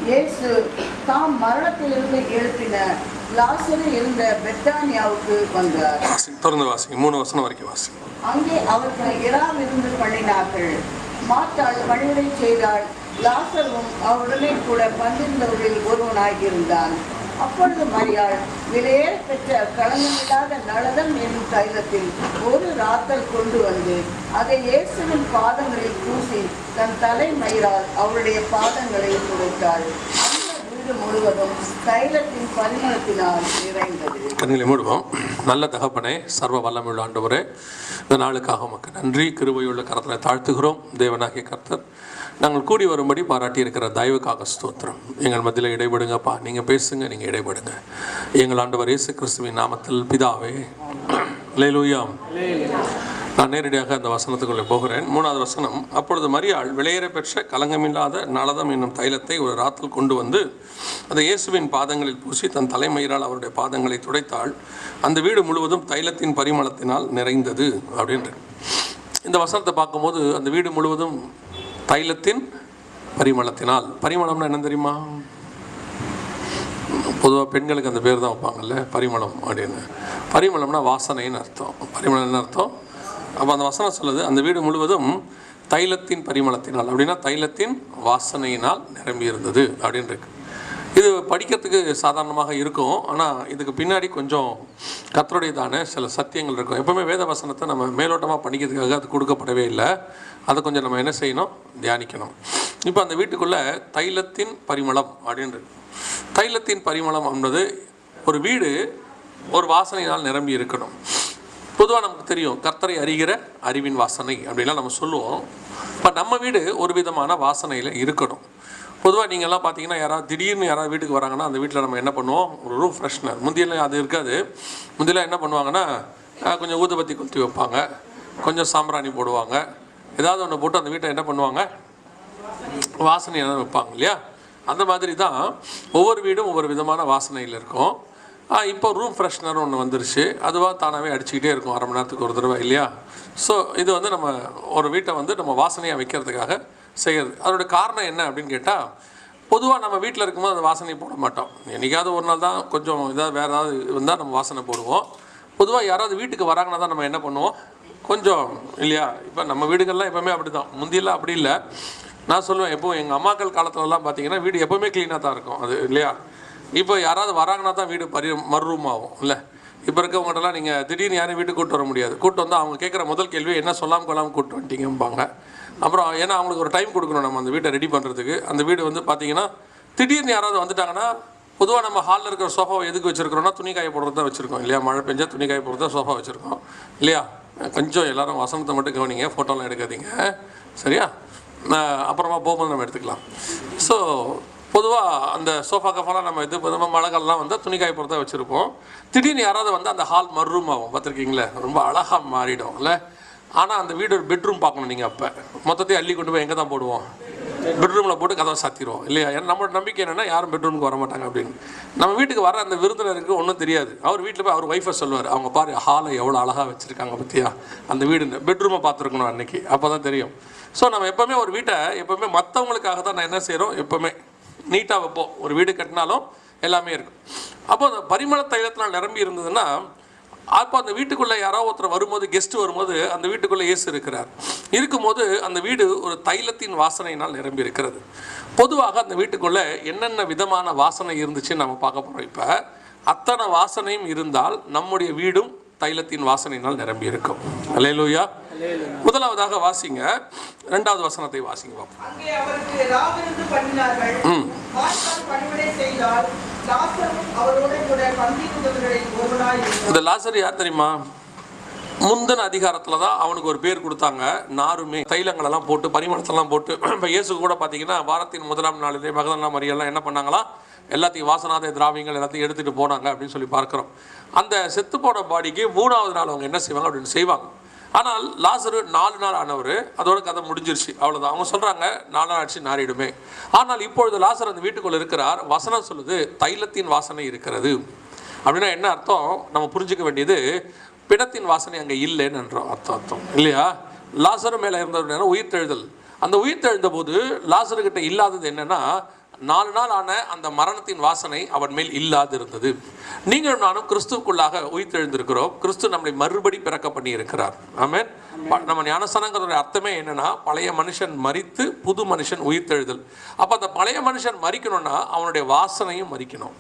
இயேசு தாம் மரணத்திலிருந்து எழுப்பின லாசரு இருந்த பெத்தானியாவுக்கு வந்தார். தொடர்ந்து வாசிங்க, 3 வசனம் வரைக்கும் வாசிங்க. அங்கே அவர்கள் இராவிருந்து பண்ணினார்கள். மாத்தாள் பணிவிடை செய்தாள். லாசரும் அவருடனே கூட 12 ஒருவனாகியிருந்தான். அப்பொழுது மரியாள் விலையேற பெற்ற களங்கமில்லாத நளதம் என்னும் தைலத்தில் ஒரு ராத்தல் கொண்டு வந்து அதை இயேசுவின் பாதங்களில் பூசி தன் தலைமயிரால் அவருடைய பாதங்களை துடைத்தாள். அந்த வீடு முழுவதும் தைலத்தின் பரிமளத்தினால் நிறைந்தது. கண்களை மூடுவோம். நல்ல தகப்பனே, சர்வ வல்லமையுள்ள ஆண்டவரே, இந்த நாளுக்காக உமக்கு நன்றி. கிருபையுள்ள கரத்தினை தாழ்த்துகிறோம். தேவனாகிய கர்த்தர் நாங்கள் கூடி வரும்படி பாராட்டி இருக்கிற தயவுக்காக ஸ்தோத்திரம். எங்கள் மத்தியில் இடைபடுங்கப்பா. நீங்கள் பேசுங்க, நீங்கள் இடைபடுங்க. எங்கள் ஆண்டவர் இயேசு கிறிஸ்துவின் நாமத்தில் பிதாவே. அல்லேலூயா. நான் நேரடியாக அந்த வசனத்துக்குள்ளே போகிறேன். 3வது வசனம். அப்பொழுது மரியாள் விலையேற பெற்ற கலங்கமில்லாத நளதம் என்னும் தைலத்தை ஒரு ராத்தில் கொண்டு வந்து அதை இயேசுவின் பாதங்களில் பூசி தன் தலைமயிரால் அவருடைய பாதங்களை துடைத்தாள். அந்த வீடு முழுவதும் தைலத்தின் பரிமளத்தினால் நிறைந்தது அப்படின்ற இந்த வசனத்தை பார்க்கும்போது அந்த வீடு முழுவதும் தைலத்தின் பரிமளத்தினால். பரிமளம்னா என்ன தெரியுமா? பொதுவாக பெண்களுக்கு அந்த பேர் தான் வைப்பாங்கல்ல, பரிமளம் அப்படின்னு. பரிமளம்னா வாசனைன்னு அர்த்தம். பரிமளம் என்ன அர்த்தம்? அப்போ அந்த வசனம் சொல்லுது அந்த வீடு முழுவதும் தைலத்தின் பரிமளத்தினால், அப்படின்னா தைலத்தின் வாசனையினால் நிரம்பி இருந்தது அப்படின்னு இருக்கு. இது படிக்கிறதுக்கு சாதாரணமாக இருக்கும். ஆனால் இதுக்கு பின்னாடி கொஞ்சம் கர்த்தருடையதான சில சத்தியங்கள் இருக்கும். எப்போவுமே வேத வசனத்தை நம்ம மேலோட்டமாக படிக்கிறதுக்காக அது கொடுக்கப்படவே இல்லை. அதை கொஞ்சம் நம்ம என்ன செய்யணும்? தியானிக்கணும். இப்போ அந்த வீட்டுக்குள்ளே தைலத்தின் பரிமளம் அப்படின்றது. தைலத்தின் பரிமளம் என்பது ஒரு வீடு ஒரு வாசனையினால் நிரம்பி இருக்கணும். பொதுவாக நமக்கு தெரியும், கர்த்தரை அறிகிற அறிவின் வாசனை அப்படின்லாம் நம்ம சொல்லுவோம். இப்போ நம்ம வீடு ஒரு விதமான வாசனையில் இருக்கணும். பொதுவாக நீங்கள்லாம் பார்த்தீங்கன்னா திடீர்னு யாராவது வீட்டுக்கு வராங்கன்னா அந்த வீட்டில் நம்ம என்ன பண்ணுவோம்? ஒரு ரூம் ஃப்ரெஷ்னர். முந்தியெல்லாம் அது இருக்காது. முந்தியெல்லாம் என்ன பண்ணுவாங்கன்னா கொஞ்சம் ஊதுபத்தி கொளுத்தி வைப்பாங்க, கொஞ்சம் சாம்பிராணி போடுவாங்க, ஏதாவது ஒன்று போட்டு அந்த வீட்டை என்ன பண்ணுவாங்க? வாசனையாக வைப்பாங்க இல்லையா? அந்த மாதிரி தான் ஒவ்வொரு வீடும் ஒவ்வொரு விதமான வாசனையில் இருக்கும். இப்போ ரூம் ஃப்ரெஷ்னர் ஒன்று வந்துருச்சு. அதுவாக தானாகவே அடிச்சுக்கிட்டே இருக்கும் 1/2 மணி நேரத்துக்கு ஒரு தடவை இல்லையா? ஸோ இது வந்து நம்ம ஒரு வீட்டை வந்து நம்ம வாசனையாக வைக்கிறதுக்காக செய்கிறது. அதோட காரணம் என்ன அப்படின்னு கேட்டால், பொதுவாக நம்ம வீட்டில் இருக்கும்போது அந்த வாசனை போட மாட்டோம். என்றைக்காவது ஒரு நாள் தான் கொஞ்சம் ஏதாவது வேறு ஏதாவது இருந்தால் நம்ம வாசனை போடுவோம். பொதுவாக யாராவது வீட்டுக்கு வராங்கன்னா தான் நம்ம என்ன பண்ணுவோம்? கொஞ்சம் இல்லையா? இப்போ நம்ம வீடுகள்லாம் எப்போவுமே அப்படி தான். முந்தியெல்லாம் அப்படி இல்லை. நான் சொல்லுவேன், எப்போவும் எங்கள் அம்மாக்கள் காலத்துலலாம் பார்த்தீங்கன்னா வீடு எப்போவுமே க்ளீனாக தான் இருக்கும் அது இல்லையா? இப்போ யாராவது வராங்கன்னா தான் வீடு மறுரூம் ஆகும் இல்லை? இப்போ இருக்கவங்கள்ட்டலாம் நீங்கள் திடீர்னு யாரையும் வீட்டுக்கு கூப்பிட்டு வர முடியாது. கூப்பிட்டு வந்தால் அவங்க கேட்குற முதல் கேள்வி என்ன சொல்லாமல் கொள்ளாமல் கூப்பிட்டு வந்துட்டீங்கம்பாங்க. அப்புறம் ஏன்னா அவங்களுக்கு ஒரு டைம் கொடுக்கணும் நம்ம அந்த வீட்டை ரெடி பண்ணுறதுக்கு. அந்த வீடு வந்து பார்த்திங்கன்னா திடீர்னு யாராவது வந்துட்டாங்கன்னா, பொதுவாக நம்ம ஹாலில் இருக்கிற சோஃபாவை எதுக்கு வச்சுருக்கிறோன்னா துணி காய போடுறது தான் வச்சுருக்கோம் இல்லையா? மழை பெஞ்சா துணி காய போடுறது தான் சோஃபா வச்சுருக்கோம் இல்லையா? கொஞ்சம் எல்லோரும் வசனத்தை மட்டும் கவனிங்க, ஃபோட்டோலாம் எடுக்காதீங்க சரியா? அப்புறமா போகும்போது நம்ம எடுத்துக்கலாம். ஸோ பொதுவாக அந்த சோஃபா கஃபாலாம் நம்ம நம்ம மழை காலம்லாம் வந்து துணி காய போடுறதா வச்சுருப்போம். திடீர்னு யாராவது வந்து அந்த ஹால் மறுரூம் ஆகும். பார்த்துருக்கீங்களே? ரொம்ப அழகாக மாறிடும் இல்லை? ஆனால் அந்த வீடு ஒரு பெட்ரூம் பார்க்கணும் நீங்கள். அப்போ மொத்தத்தையும் அள்ளி கொண்டு போய் எங்கே தான் போடுவோம்? பெட்ரூமில் போட்டு கதவை சாத்திடுவோம் இல்லையா? ஏன்னா நம்மளோட நம்பிக்கை என்னென்னா யாரும் பெட்ரூமுக்கு வர மாட்டாங்க அப்படின்னு. நம்ம வீட்டுக்கு வர அந்த விருந்தினருக்கு ஒன்றும் தெரியாது. அவர் வீட்டில் போய் அவர் ஒய்ஃபை சொல்லுவார், அவங்க பாரு ஹாலை எவ்வளோ அழகாக வச்சுருக்காங்க பற்றியா, அந்த வீடு பெட்ரூமை பார்த்துருக்கணும் அன்றைக்கி, அப்போ தான் தெரியும். ஸோ நம்ம எப்போவுமே ஒரு வீட்டை எப்போவுமே மற்றவங்களுக்காக தான் நான் என்ன செய்கிறோம்? எப்போவுமே நீட்டாக வைப்போம். ஒரு வீடு கட்டினாலும் எல்லாமே இருக்கும். அப்போ அந்த பரிமள தைலத்தினால் நிரம்பி இருந்ததுன்னா, அப்போ அந்த வீட்டுக்குள்ளே யாராவது ஒருத்தர் வரும்போது, கெஸ்ட்டு வரும்போது அந்த வீட்டுக்குள்ளே இயேசு இருக்கிறார். இருக்கும்போது அந்த வீடு ஒரு தைலத்தின் வாசனையினால் நிரம்பி இருக்கிறது. பொதுவாக அந்த வீட்டுக்குள்ளே என்னென்ன விதமான வாசனை இருந்துச்சுன்னு நம்ம பார்க்க போகிறோம். இப்போ அத்தனை வாசனையும் இருந்தால் நம்முடைய வீடும் தைலத்தின் வாசனையினால் நிரம்பி இருக்கும். அல்லேலூயா. முதலாவதாக வாசிங்க, 2வது வசனத்தை வாசிங்க பாப்போம். இந்த லாசர் யார் தெரியுமா? முந்தின அதிகாரத்தில் தான் அவனுக்கு ஒரு பேர் கொடுத்தாங்க. நாருமே தைலங்களெல்லாம் போட்டு பரிமளத்தெல்லாம் போட்டு. இப்போ இயேசு கூட பார்த்தீங்கன்னா வாரத்தின் 1ஆம் நாளிலே மகதலேனா மரியெல்லாம் என்ன பண்ணாங்களா? எல்லாத்தையும் வாசனாத திராவியங்கள் எல்லாத்தையும் எடுத்துகிட்டு போனாங்க அப்படின்னு சொல்லி பார்க்குறோம். அந்த செத்து போன பாடிக்கு 3வது நாள் அவங்க என்ன செய்வாங்க அப்படின்னு செய்வாங்க. ஆனால் லாசரு 4 நாள் ஆனவர், அதோட கதை முடிஞ்சிருச்சு, அவ்வளோதான். அவங்க சொல்கிறாங்க 4 நாள் ஆச்சு நாரிடுமே. ஆனால் இப்பொழுது லாசர் அந்த வீட்டுக்குள்ளே இருக்கிறார். வசனம் சொல்லுது தைலத்தின் வாசனை இருக்கிறது. அப்படின்னா என்ன அர்த்தம்? நம்ம புரிஞ்சுக்க வேண்டியது, பிணத்தின் வாசனை அங்கே இல்லைன்னு அர்த்தம் இல்லையா? லாசரு மேலே இருந்தது உயிர்த்தெழுதல். அந்த உயிர்த்தெழுந்த போது லாசருக்கிட்ட இல்லாதது என்னென்னா 4 நாள் ஆன அந்த மரணத்தின் வாசனை அவன் மேல் இல்லாதிருந்தது. நீங்களும் நானும் கிறிஸ்துவுக்குள்ளாக உயிர்த்தெழுந்திருக்கிறோம். கிறிஸ்து நம்மை மறுபடி பிறக்க பண்ணி இருக்கிறார். ஆமென். நம்ம ஞானஸ்நானங்கிறதுடைய அர்த்தமே என்னன்னா, பழைய மனுஷன் மரித்து புது மனுஷன் உயிர்த்தெழுதல். அப்போ அந்த பழைய மனுஷன் மரிக்கணும்னா அவனுடைய வாசனையும் மரிக்கணும்.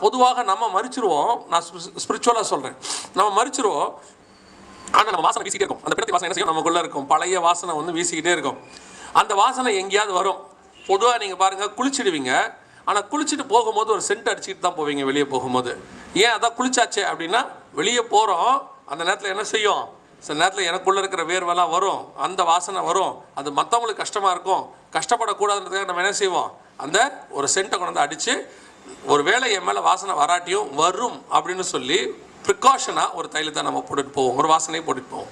பொதுவாக நம்ம மரிச்சிருவோம். நான் ஸ்பிரிச்சுவலாக சொல்கிறேன், நம்ம மரிச்சிருவோம். ஆனால் நம்ம வாசனை வீசிக்கிட்டே இருக்கும். அந்த பிணத்தை வாசனை என்ன செய்யும்? நமக்குள்ளே இருக்கும். பழைய வாசனை வந்து வீசிக்கிட்டே இருக்கும். அந்த வாசனை எங்கேயாவது வரும். பொதுவாக நீங்கள் பாருங்கள், குளிச்சிடுவீங்க. ஆனால் குளிச்சுட்டு போகும்போது ஒரு சென்ட் அடிச்சுட்டு தான் போவீங்க வெளியே போகும்போது. ஏன்? அதான் குளிச்சாச்சே அப்படின்னா வெளியே போகிறோம். அந்த நேரத்தில் என்ன செய்யும்? சில நேரத்தில் எனக்குள்ளே இருக்கிற வேர்வெல்லாம் வரும், அந்த வாசனை வரும். அது மற்றவங்களுக்கு கஷ்டமாக இருக்கும். கஷ்டப்படக்கூடாதுன்றதுக்காக நம்ம என்ன செய்வோம்? அந்த ஒரு சென்ட்டை கொண்டு வந்து அடித்து, ஒரு வேளை என் மேலே வாசனை வராட்டியும் வரும் அப்படின்னு சொல்லி ப்ரிகாஷனாக ஒரு தைலத்தை நம்ம போட்டுட்டு போவோம், ஒரு வாசனையை போட்டுட்டு போவோம்.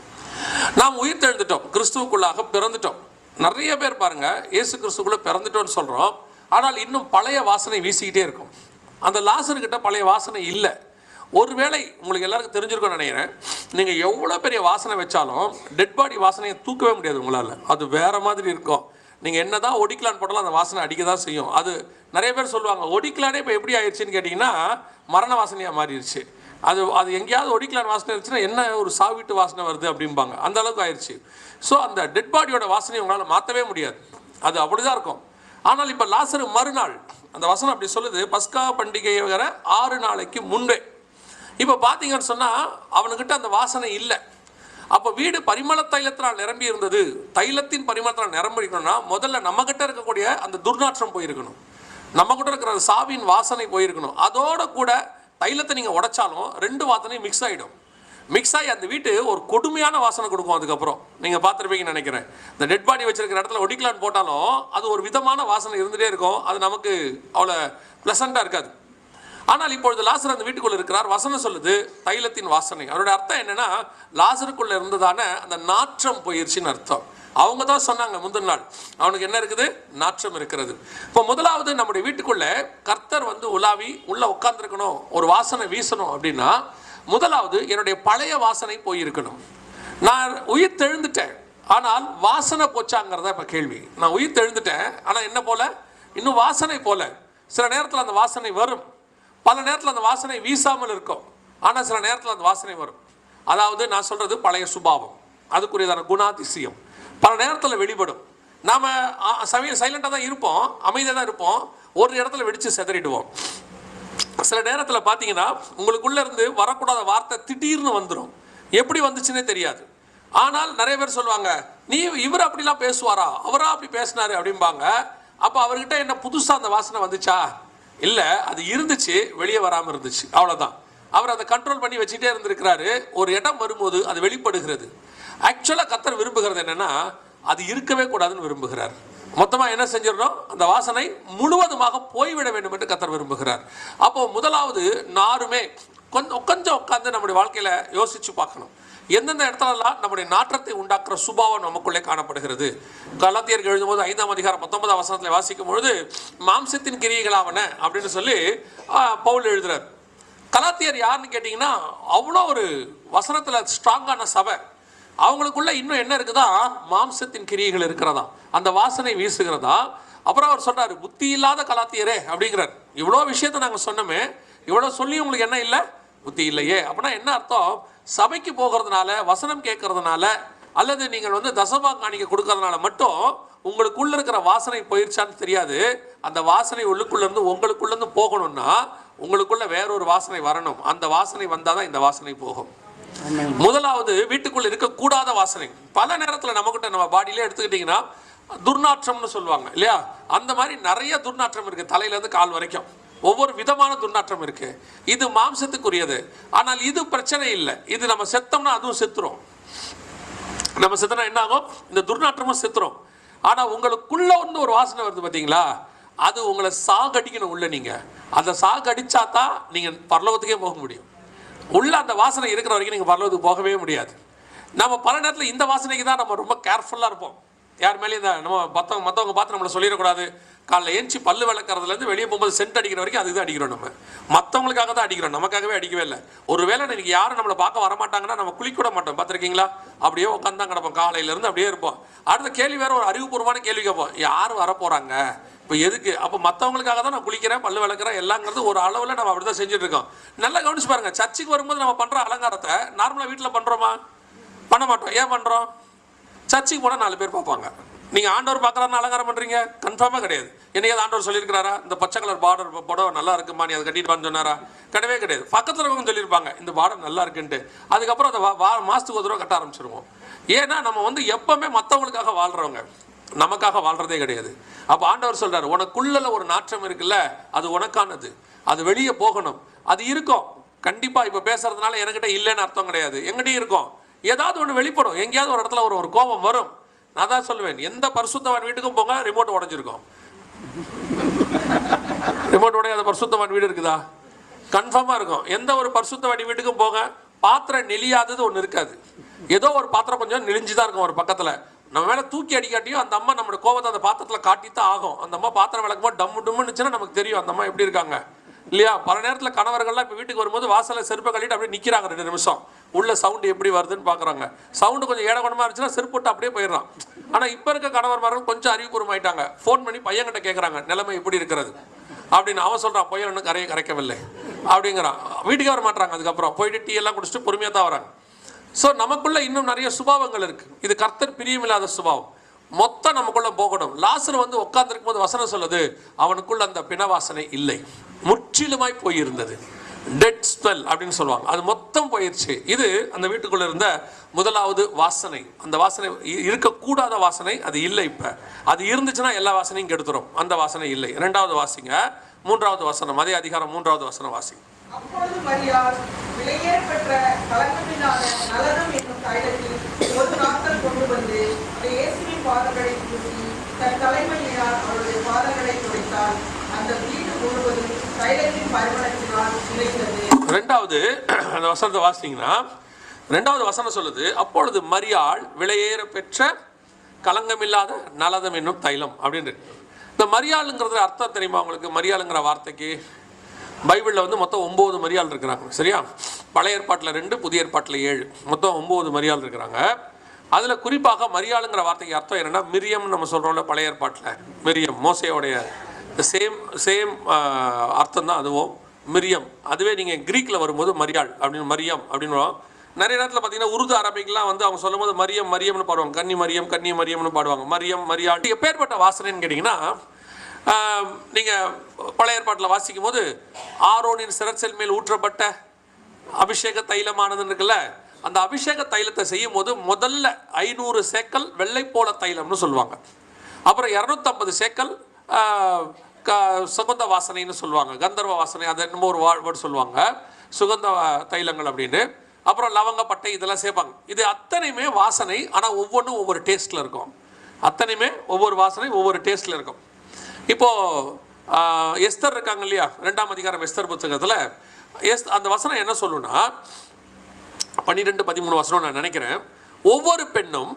நாம் உயிர்த்தெழுந்துட்டோம், கிறிஸ்துவுக்குள்ளாக பிறந்துட்டோம். நிறைய பேர் பாருங்கள், இயேசு கிறிஸ்துக்குள்ளே பிறந்துட்டோன்னு சொல்கிறோம், ஆனால் இன்னும் பழைய வாசனை வீசிக்கிட்டே இருக்கும். அந்த லாசர்கிட்ட பழைய வாசனை இல்லை. ஒருவேளை உங்களுக்கு எல்லாருக்கும் தெரிஞ்சிருக்கும்னு நினைக்கிறேன், நீங்கள் எவ்வளோ பெரிய வாசனை வச்சாலும் டெட் பாடி வாசனையை தூக்கவே முடியாது உங்களால். அது வேறு மாதிரி இருக்கும். நீங்கள் என்ன தான் ஒடிக்கலான்னு போட்டாலும் அந்த வாசனை அடிக்க தான் செய்யும். அது நிறைய பேர் சொல்லுவாங்க, ஒடிக்கலானே இப்போ எப்படி ஆயிடுச்சுன்னு கேட்டிங்கன்னா மரண வாசனையாக மாறிடுச்சு. அது எங்கேயாவது ஒடிக்கலான் வாசனை இருந்துச்சுன்னா என்ன ஒரு சாவிட்டு வாசனை வருது அப்படிம்பாங்க. அந்த அளவுக்கு ஆயிடுச்சு. ஸோ அந்த டெட் பாடியோட வாசனையை உங்களால் மாற்றவே முடியாது. அது அப்படி தான் இருக்கும். ஆனால் இப்போ லாசரு மறுநாள், அந்த வசனம் அப்படி சொல்லுது, பஸ்கா பண்டிகை வர 6 நாளைக்கு முன்பே. இப்போ பார்த்தீங்கன்னு சொன்னால் அவனுக்கிட்ட அந்த வாசனை இல்லை. அப்போ வீடு பரிமள தைலத்தினால் நிரம்பி இருந்தது. தைலத்தின் பரிமளத்தினால் நிரம்பிக்கணும்னா முதல்ல நம்மகிட்ட இருக்கக்கூடிய அந்த துர்நாற்றம் போயிருக்கணும், நம்மகிட்ட இருக்கிற சாவின் வாசனை போயிருக்கணும். அதோட கூட தைலத்தை நீங்கள் உடைச்சாலும் 2 வாசனையும் மிக்ஸ் ஆகிடும். மிக்ஸ் ஆகி அந்த வீட்டு ஒரு கொடுமையான வாசனை கொடுக்கும். அதுக்கப்புறம் நீங்கள் பார்த்துருப்பீங்கன்னு நினைக்கிறேன், இந்த டெட் பாடி வச்சிருக்கிற இடத்துல ஒடிக்கலான்னு போட்டாலும் அது ஒரு விதமான வாசனை இருந்துகிட்டே இருக்கும். அது நமக்கு அவ்வளோ ப்ளசண்ட்டாக இருக்காது. ஆனால் இப்பொழுது லாசர் அந்த வீட்டுக்குள்ளே இருக்கிறார். வசனம் சொல்லுது தைலத்தின் வாசனை. அதோட அர்த்தம் என்னென்னா, லாசருக்குள்ளே இருந்ததான அந்த நாற்றம் போயிடுச்சின்னு அர்த்தம். அவங்க தான் சொன்னாங்க முந்தின நாள், அவனுக்கு என்ன இருக்குது? நாற்றம் இருக்கிறது. இப்போ முதலாவது நம்முடைய வீட்டுக்குள்ளே கர்த்தர் வந்து உலாவி உள்ளே உட்கார்ந்துருக்கணும், ஒரு வாசனை வீசணும் அப்படின்னா முதலாவது என்னுடைய பழைய வாசனை போயிருக்கணும். நான் உயிர் தெழுந்துட்டேன், ஆனால் வாசனை போச்சாங்கிறத இப்போ கேள்வி. நான் உயிர் தெழுந்துட்டேன், ஆனால் என்ன போல? இன்னும் வாசனை போல. சில நேரத்தில் அந்த வாசனை வரும், பல நேரத்தில் அந்த வாசனை வீசாமல் இருக்கும். ஆனால் சில நேரத்தில் அந்த வாசனை வரும். அதாவது நான் சொல்கிறது பழைய சுபாவம், அதுக்குரியதான குணாதிசயம் பல நேரத்தில் வெளிப்படும். நாம் சைலண்டாக தான் இருப்போம், அமைதியாக தான் இருப்போம், ஒரு இடத்துல வெடித்து செதறிடுவோம். சில நேரத்தில் பார்த்தீங்கன்னா உங்களுக்குள்ளே இருந்து வரக்கூடாத வார்த்தை திடீர்னு வந்துடும். எப்படி வந்துச்சுன்னே தெரியாது. ஆனால் நிறைய பேர் சொல்லுவாங்க, நீ இவர் அப்படிலாம் பேசுவாரா, அவரா அப்படி பேசினாரு அப்படிம்பாங்க. அப்போ அவர்கிட்ட என்ன புதுசாக அந்த வாசனை வந்துச்சா? இல்லை, அது இருந்துச்சு, வெளியே வராமல் இருந்துச்சு, அவ்வளோதான். அவர் அதை கண்ட்ரோல் பண்ணி வச்சுட்டே இருந்திருக்கிறாரு. ஒரு இடம் வரும்போது அது வெளிப்படுகிறது. ஆக்சுவலாக கர்த்தர் விரும்புகிறது என்னென்னா, அது இருக்கவே கூடாதுன்னு விரும்புகிறார். மொத்தமாக என்ன செஞ்சிடணும்? அந்த வாசனை முழுவதுமாக போய்விட வேண்டும் என்று கர்த்தர் விரும்புகிறார். அப்போ முதலாவது நாருமே கொஞ்சம் உட்காந்து நம்முடைய வாழ்க்கையில் யோசித்து பார்க்கணும், எந்தெந்த இடத்துலலாம் நம்முடைய நாற்றத்தை உண்டாக்குற சுபாவம் நமக்குள்ளே காணப்படுகிறது. கலாத்தியர்கள் எழுதும்போது 5ஆம் அதிகாரம் 19ஆம் வசனத்தில் வாசிக்கும் பொழுது மாம்சத்தின் கிரியைகளாவன அப்படின்னு சொல்லி பவுல் எழுதுறார். கலாத்தியர் யாருன்னு கேட்டிங்கன்னா அவ்வளோ ஒரு வசனத்தில் ஸ்ட்ராங்கான சபை. அவங்களுக்குள்ள இன்னும் என்ன இருக்குதா? மாம்சத்தின் கிரியைகள் இருக்கிறதா, அந்த வாசனை வீசுகிறதா. அப்புறம் அவர் சொல்றாரு, புத்தி இல்லாத கலாத்தியரே அப்படிங்கிறார். இவ்வளோ விஷயத்தை நாங்கள் சொன்னோமே, இவ்வளோ சொல்லி உங்களுக்கு என்ன இல்லை? புத்தி இல்லையே. அப்படின்னா என்ன அர்த்தம்? சபைக்கு போகிறதுனால, வசனம் கேட்கறதுனால, அல்லது நீங்கள் வந்து தசமா காணிக்க கொடுக்கறதுனால மட்டும் உங்களுக்குள்ள இருக்கிற வாசனை போயிருச்சான்னு தெரியாது. அந்த வாசனை உள்ளுக்குள்ளேருந்து உங்களுக்குள்ளேருந்து போகணும்னா உங்களுக்குள்ள வேறொரு வாசனை வரணும். அந்த வாசனை வந்தால் தான் இந்த வாசனை போகும். முதலாவது வீட்டுக்குள்ள இருக்கக்கூடாத வாசனை. பல நேரத்தில் நம்மகிட்ட நம்ம பாடியிலே எடுத்துக்கிட்டிங்கன்னா துர்நாற்றம்னு சொல்லுவாங்க இல்லையா? அந்த மாதிரி நிறைய துர்நாற்றம் இருக்குது, தலையிலேருந்து கால் வரைக்கும் ஒவ்வொரு விதமான துர்நாற்றம் இருக்கு. இது மாம்சத்துக்குரியது. ஆனால் இது பிரச்சனை இல்லை. இது நம்ம செத்தோம்னா அதுவும் செத்துரும். நம்ம செத்தனா என்ன ஆகும்? இந்த துர்நாற்றமும் செத்துரும். ஆனால் உங்களுக்குள்ள வந்து ஒரு வாசனை வருது பார்த்தீங்களா, அது உங்களை சாகடிக்கணும். உள்ள நீங்கள் அந்த சாகடிச்சா தான் நீங்கள் பரலோகத்துக்கே போக முடியும். உள்ள அந்த வாசனை இருக்கிற வரைக்கும் நீங்கள் பரலோகத்துக்கு போகவே முடியாது. நம்ம பல நேரத்தில் இந்த வாசனைக்கு தான் நம்ம ரொம்ப கேர்ஃபுல்லாக இருப்போம். யார் மேலேயும் இந்த நம்ம மற்றவங்க பார்த்து நம்மளை சொல்லிடக்கூடாது. காலைல ஏஞ்சி பல்லு விளக்குறதுலேருந்து வெளியே போகும்போது சென்ட் அடிக்கிற வரைக்கும் அதுக்கு தான் அடிக்கிறோம். நம்ம மற்றவங்களுக்காக தான் அடிக்கிறோம், நமக்காகவே அடிக்கவே இல்லை. ஒரு வேளை இன்னைக்கு யாரும் நம்மளை பார்க்க வரமாட்டாங்கன்னா நம்ம குளிக்கூட மாட்டோம். பார்த்துருக்கீங்களா? அப்படியே உட்காந்து தான் கிடப்போம், காலையிலேருந்து அப்படியே இருப்போம். அடுத்த கேள்வி வேறு ஒரு அறிவுபூர்வமான கேள்வி கேட்போம், யார் வரப்போகிறாங்க, இப்போ எதுக்கு? அப்போ மற்றவங்களுக்காக தான் நான் குளிக்கிறேன், பல்லு விளக்குறேன், எல்லாங்கிறது ஒரு அளவில் நம்ம அப்படி தான் செஞ்சுட்டு இருக்கோம். நல்லா கவனிச்சு பாருங்கள், சர்ச்சுக்கு வரும்போது நம்ம பண்ணுற அலங்காரத்தை நார்மலாக வீட்டில் பண்ணுறோமா? பண்ண மாட்டோம். ஏன் பண்ணுறோம்? சர்ச்சுக்கு போனால் 4 பேர் பார்ப்பாங்க. நீங்கள் ஆண்டவர் பார்க்குறாருன்னு அலங்காரம் பண்ணுறீங்க? கன்ஃபார்மாக கிடையாது. என்னையாவது ஆண்டவர் சொல்லியிருக்கிறாரா இந்த பச்சை கலர் பார்டர் புடவை நல்லா இருக்குமா, நீ அதை கட்டிட்டு வந்து சொன்னாரா? கிடையவே கிடையாது. பக்கத்தில் இருக்கவங்க சொல்லியிருப்பாங்க இந்த பார்டர் நல்லா இருக்குன்ட்டு. அதுக்கப்புறம் அதை மாதத்துக்கு ஒரு தடவை கட்ட ஆரம்பிச்சிருவோம். ஏன்னா நம்ம வந்து எப்பவுமே மற்றவங்களுக்காக வாழ்கிறவங்க, நமக்காக வாழ்கிறதே கிடையாது. அப்போ ஆண்டவர் சொல்கிறார், உனக்குள்ள ஒரு நாற்றம் இருக்குல்ல, அது உனக்கானது, அது வெளியே போகணும். அது இருக்கும் கண்டிப்பாக. இப்போ பேசுறதுனால என்கிட்ட இல்லைன்னு அர்த்தம் கிடையாது. எங்கிட்டையும் இருக்கும். ஏதாவது ஒன்று வெளிப்படும். எங்கேயாவது ஒரு இடத்துல ஒரு கோபம் வரும். நான் தான் சொல்லுவேன், எந்த பரிசுத்தவான் வீட்டுக்கும் போங்க, ரிமோட் உடஞ்சிருக்கும். ரிமோட் உடையாத பரிசுத்தவான் வீடு இருக்குதா? கன்ஃபார்மாக இருக்கும். எந்த ஒரு பரிசுத்தவான் வீட்டுக்கும் போங்க, பாத்திரம் நெளியாதது ஒன்று இருக்காது. ஏதோ ஒரு பாத்திரம் கொஞ்சம் நெளிஞ்சுதான் இருக்கும் ஒரு பக்கத்தில். நம்ம மேலே தூக்கி அடிக்காட்டியும் அந்த அம்மா நம்மளோட கோபத்தை அந்த பாத்திரத்தில் காட்டித்தான் ஆகும். அந்த அம்மா பாத்திரம் விளக்கும்போது டம்மு டம்முன்னுச்சுன்னா நமக்கு தெரியும் அந்த அம்மா எப்படி இருக்காங்க இல்லையா? பல நேரத்தில் கணவர்கள்லாம் இப்போ வீட்டுக்கு வரும்போது வாசலில் செருப்பை கழிட்டு அப்படியே நிற்கிறாங்க 2 நிமிஷம். உள்ள சவுண்டு எப்படி வருதுன்னு பார்க்குறாங்க. சவுண்டு கொஞ்சம் ஏடகுணமாக இருந்துச்சுன்னா செருப்பு போட்டு அப்படியே போயிடறான். ஆனால் இப்போ இருக்க கணவர்மார்கள் கொஞ்சம் அறிவுபூர்வமாயிட்டாங்க. ஃபோன் பண்ணி பையன்கிட்ட கேட்குறாங்க, நிலைமை எப்படி இருக்கிறது அப்படின்னு. அவன் சொல்கிறான், பையன் இன்னும் கரையை கரைக்கவில்லை அப்படிங்கிறான். வீட்டுக்கு வர மாட்டாங்க. அதுக்கப்புறம் போயிட்டு டீ எல்லாம் குடிச்சிட்டு பொறுமையாக தான் வராங்க. ஸோ நமக்குள்ள இன்னும் நிறைய சுபாவங்கள் இருக்குது. இது கர்த்தர் பிரியமில்லாத சுபாவம். மொத்தம் நமக்குள்ள போகணும். லாசர் வந்து உட்கார்ந்துருக்கும் போது வசனம் சொல்லுது, அவனுக்குள்ள அந்த பிணவாசனை இல்லை, முற்றிலுமாய் போயிருந்தது. டெட் ஸ்மெல் அப்படின்னு சொல்லுவாங்க. அது மொத்தம் போயிடுச்சு. இது அந்த வீட்டுக்குள்ள இருந்த முதலாவது வாசனை. அந்த வாசனை இருக்கக்கூடாத வாசனை அது இல்லை. இப்போ அது இருந்துச்சுன்னா எல்லா வாசனையும் கெடுத்துரும். அந்த வாசனை இல்லை. 2வது வாசிங்க, 3வது வசனம், அதே அதிகாரம் 3வது வசனம் வாசிங்க. அப்பொழுது மரியாள் விலையேற பெற்ற கலங்கமில்லாத நலனம் என்னும் தைலத்தில் ஒரு நாட்கள் கொண்டு வந்து இயேசுவின் பாதங்களை பூசி தன் தலைமையினால் அவருடைய பாதங்களை துடைத்தால் அந்த வீடு முழுவதும் தைலத்தின் பரிமளத்தினால் நிறைந்தது. 2வது அந்த வசனத்தை வாசிங்கன்னா 2வது வசனம் சொல்லுது, அப்பொழுது மரியாள் விலையேற பெற்ற கலங்கமில்லாத நலதம் என்னும் தைலம் அப்படின்னு. இந்த மரியாளுங்கிறது அர்த்தம் தெரியுமா உங்களுக்கு? மரியாளுங்கிற வார்த்தைக்கு பைபிளில் வந்து மொத்தம் 9 மரியாள் இருக்கிறாங்க. சரியா? பழைய ஏற்பாட்டில் 2, புதிய ஏற்பாட்டில் 7, மொத்தம் 9 மரியாள் இருக்கிறாங்க. அதில் குறிப்பாக மரியாளுங்கிற வார்த்தைக்கு அர்த்தம் என்னென்னா, மிரியம்னு நம்ம சொல்கிறோம்ல பழைய ஏற்பாட்டில். மிரியம் மோசையோடைய சேம் அர்த்தம் தான் அதுவும். மிரியம் அதுவே நீங்கள் க்ரீக்கில் வரும்போது மரியாள் அப்படின்னு மரியம் அப்படின்னு. நிறைய நேரத்தில் பார்த்தீங்கன்னா உருது அரபிக்கெலாம் வந்து அவங்க சொல்லும் போது மரியம் மரியம்னு பாடுவாங்க. கன்னி மரியம்னு பாடுவாங்க. மரியம் மரியாள் எப்பேற்பட்ட வாசனைன்னு கேட்டிங்கன்னா, நீங்கள் பழைய ஏற்பாட்டில் வாசிக்கும் போது ஆரோனின் சிரச்சல் மேல் ஊற்றப்பட்ட அபிஷேக தைலமானதுன்னு இருக்குல்ல, அந்த அபிஷேக தைலத்தை செய்யும் போது முதல்ல 500 சேக்கல் வெள்ளை போல தைலம்னு சொல்லுவாங்க. அப்புறம் 250 சேக்கல் சுகந்த வாசனைன்னு சொல்லுவாங்க. கந்தர்வ வாசனை, அதை என்னமோ ஒரு வேர்டு சொல்லுவாங்க, சுகந்த தைலங்கள் அப்படின்னு. அப்புறம் லவங்க பட்டை இதெல்லாம் சேர்ப்பாங்க. இது அத்தனையுமே வாசனை, ஆனால் ஒவ்வொன்றும் ஒவ்வொரு டேஸ்ட்டில் இருக்கும். அத்தனையுமே ஒவ்வொரு வாசனை ஒவ்வொரு டேஸ்ட்டில் இருக்கும். இப்போது எஸ்தர் இருக்காங்க இல்லையா, 2ஆம் அதிகாரம் எஸ்தர் புத்தகத்தில் அந்த வசனம் என்ன சொல்லுன்னா, 12-13 வசனம் நான் நினைக்கிறேன். ஒவ்வொரு பெண்ணும்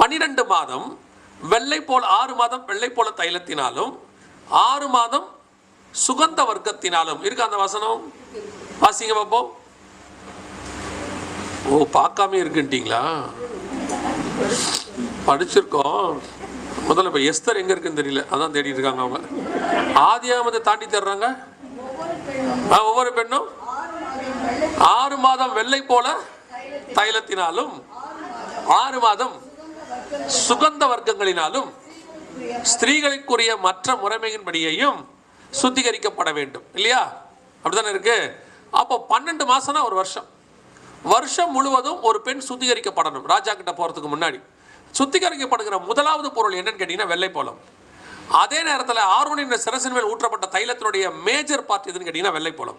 12 மாதம் வெள்ளை போல 6 மாதம் வெள்ளை போல தைலத்தினாலும் 6 மாதம் சுகந்த வர்க்கத்தினாலும் இருக்கு. அந்த வசனம் வாசிங்க பார்ப்போம். ஓ, பார்க்காம இருக்குன்ட்டீங்களா? படிச்சிருக்கோம். முதல்ல இப்போ எஸ்தர் எங்கே இருக்குன்னு தெரியல, அதான் தேடிட்டு இருக்காங்க அவங்க. ஆதியாகமத்தை தாண்டி தர்றாங்க. ஒவ்வொரு பெண்ணும் 6 மாதம் வெள்ளை போல தைலத்தினாலும் 6 மாதம் சுகந்த வர்க்கங்களினாலும் ஸ்திரீகளுக்குரிய மற்ற முறைமையின்படியையும் சுத்திகரிக்கப்பட வேண்டும் இல்லையா? அப்படித்தானே இருக்கு. அப்போ 12 மாசம்னா ஒரு வருஷம். வருஷம் முழுவதும் ஒரு பெண் சுத்திகரிக்கப்படணும். ராஜா கிட்ட போகிறதுக்கு முன்னாடி சுத்திகரிக்கப்படுகிற முதலாவது பொருள் என்னன்னு கேட்டிங்கன்னா வெள்ளை போலம். அதே நேரத்தில் ஆரோனின் சிரசின் மேல் ஊற்றப்பட்ட தைலத்தினுடைய மேஜர் பார்ட் எதுன்னு கேட்டிங்கன்னா வெள்ளை போலம்.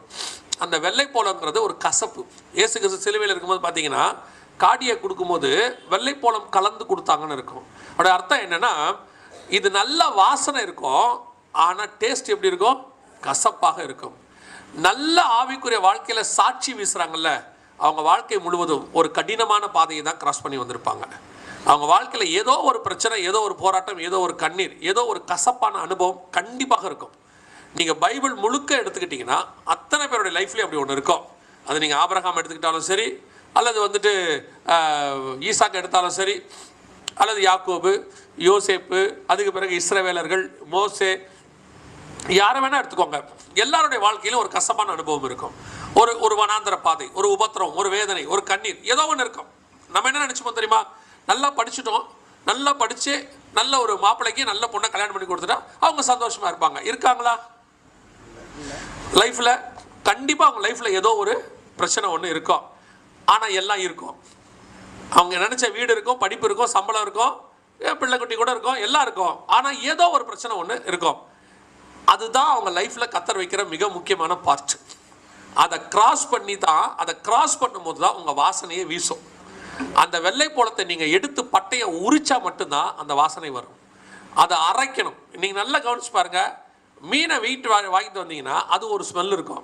அந்த வெள்ளை போலங்கிறது ஒரு கசப்பு. இயேசு கிறிஸ்து சிலுவையில் இருக்கும்போது பார்த்தீங்கன்னா காடியை கொடுக்கும்போது வெள்ளை போலம் கலந்து கொடுத்தாங்கன்னு இருக்கும். அதோட அர்த்தம் என்னென்னா, இது நல்ல வாசனை இருக்கும், ஆனால் டேஸ்ட் எப்படி இருக்கும்? கசப்பாக இருக்கும். நல்ல ஆவிக்குரிய வாழ்க்கையில் சாட்சி வீசுகிறாங்கல்ல, அவங்க வாழ்க்கை முழுவதும் ஒரு கடினமான பாதையை தான் கிராஸ் பண்ணி வந்திருப்பாங்க. அவங்க வாழ்க்கையில் ஏதோ ஒரு பிரச்சனை, ஏதோ ஒரு போராட்டம், ஏதோ ஒரு கண்ணீர், ஏதோ ஒரு கசப்பான அனுபவம் கண்டிப்பாக இருக்கும். நீங்கள் பைபிள் முழுக்க எடுத்துக்கிட்டிங்கன்னா அத்தனை பேருடைய லைஃப்லேயும் அப்படி ஒன்று இருக்கும். அது நீங்கள் ஆபிரகாம் எடுத்துக்கிட்டாலும் சரி, அல்லது வந்துட்டு ஈசாக்கு எடுத்தாலும் சரி, அல்லது யாக்கோபு, யோசேப்பு, அதுக்கு பிறகு இஸ்ரவேலர்கள், மோசே, யாரை வேணால் எடுத்துக்கோங்க. எல்லாருடைய வாழ்க்கையிலும் ஒரு கசப்பான அனுபவம் இருக்கும். ஒரு வனாந்தர பாதை, ஒரு உபத்திரம், ஒரு வேதனை, ஒரு கண்ணீர், ஏதோ ஒன்று இருக்கும். நம்ம என்ன நினச்சிப்போம் தெரியுமா? நல்லா படிச்சுட்டோம், நல்லா படித்து நல்ல ஒரு மாப்பிள்ளைக்கு நல்ல பொண்ணை கல்யாணம் பண்ணி கொடுத்துட்டா அவங்க சந்தோஷமாக இருப்பாங்க. இருக்காங்களா? லைஃப்பில் கண்டிப்பாக அவங்க லைஃப்பில் ஏதோ ஒரு பிரச்சனை ஒன்று இருக்கும். ஆனால் எல்லாம் இருக்கும். அவங்க நினச்ச வீடு இருக்கும், படிப்பு இருக்கும், சம்பளம் இருக்கும், பிள்ளைக்குட்டி கூட இருக்கும், எல்லாம் இருக்கும். ஆனால் ஏதோ ஒரு பிரச்சனை ஒன்று இருக்கும். அதுதான் அவங்க லைஃப்பில் கத்தர் வைக்கிற மிக முக்கியமான பார்ட். அதை கிராஸ் பண்ணும்போது தான் உங்கள் வாசனையே வீசும். அந்த வெள்ளை போலத்தை நீங்கள் எடுத்து பட்டையை உரிச்சா மட்டும்தான் அந்த வாசனை வரும். அதை அரைக்கணும். நீங்கள் நல்லா கவனிச்சு பாருங்கள். மீனை வாங்கிட்டு வந்தீங்கன்னா அது ஒரு ஸ்மெல் இருக்கும்.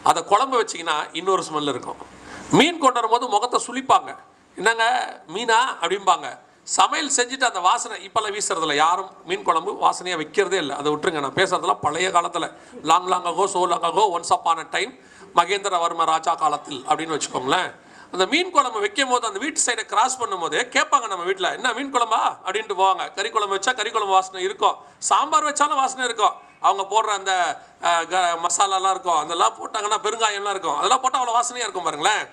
அதை குழம்பு வச்சிங்கன்னா இன்னொரு ஸ்மெல் இருக்கும். மீன் கொண்டு வரும்போது முகத்தை சுளிப்பாங்க, என்னங்க மீனா அப்படிம்பாங்க. சமையல் செஞ்சுட்டு அந்த வாசனை இப்போல்லாம் வீசுறதில்ல. யாரும் மீன் குழம்பு வாசனையாக வைக்கிறதே இல்லை. அதை விட்டுருங்க. நான் பேசுறதுலாம் பழைய காலத்தில், லாங்காகோ சோலாங்கோ, ஒன்ஸ் அப்பான டைம், மகேந்திரவர்ம ராஜா காலத்தில் அப்படின்னு வச்சுக்கோங்களேன். அந்த மீன் குழம்பு வைக்கும் போது அந்த வீட்டு சைடை கிராஸ் பண்ணும் போதே கேட்பாங்க நம்ம வீட்டில், என்ன மீன் குழம்பா அப்படின்ட்டு போவாங்க. கறி குழம்பு வச்சா கறி குழம்பு வாசனை இருக்கும், சாம்பார் வச்சாலும் வாசனை இருக்கும். அவங்க போடுற அந்த மசாலாலாம் இருக்கும், அதெல்லாம் போட்டாங்கன்னா பெருங்காயம்லாம் இருக்கும், அதெல்லாம் போட்டால் அவ்வளோ வாசனையாக இருக்கும் பாருங்களேன்.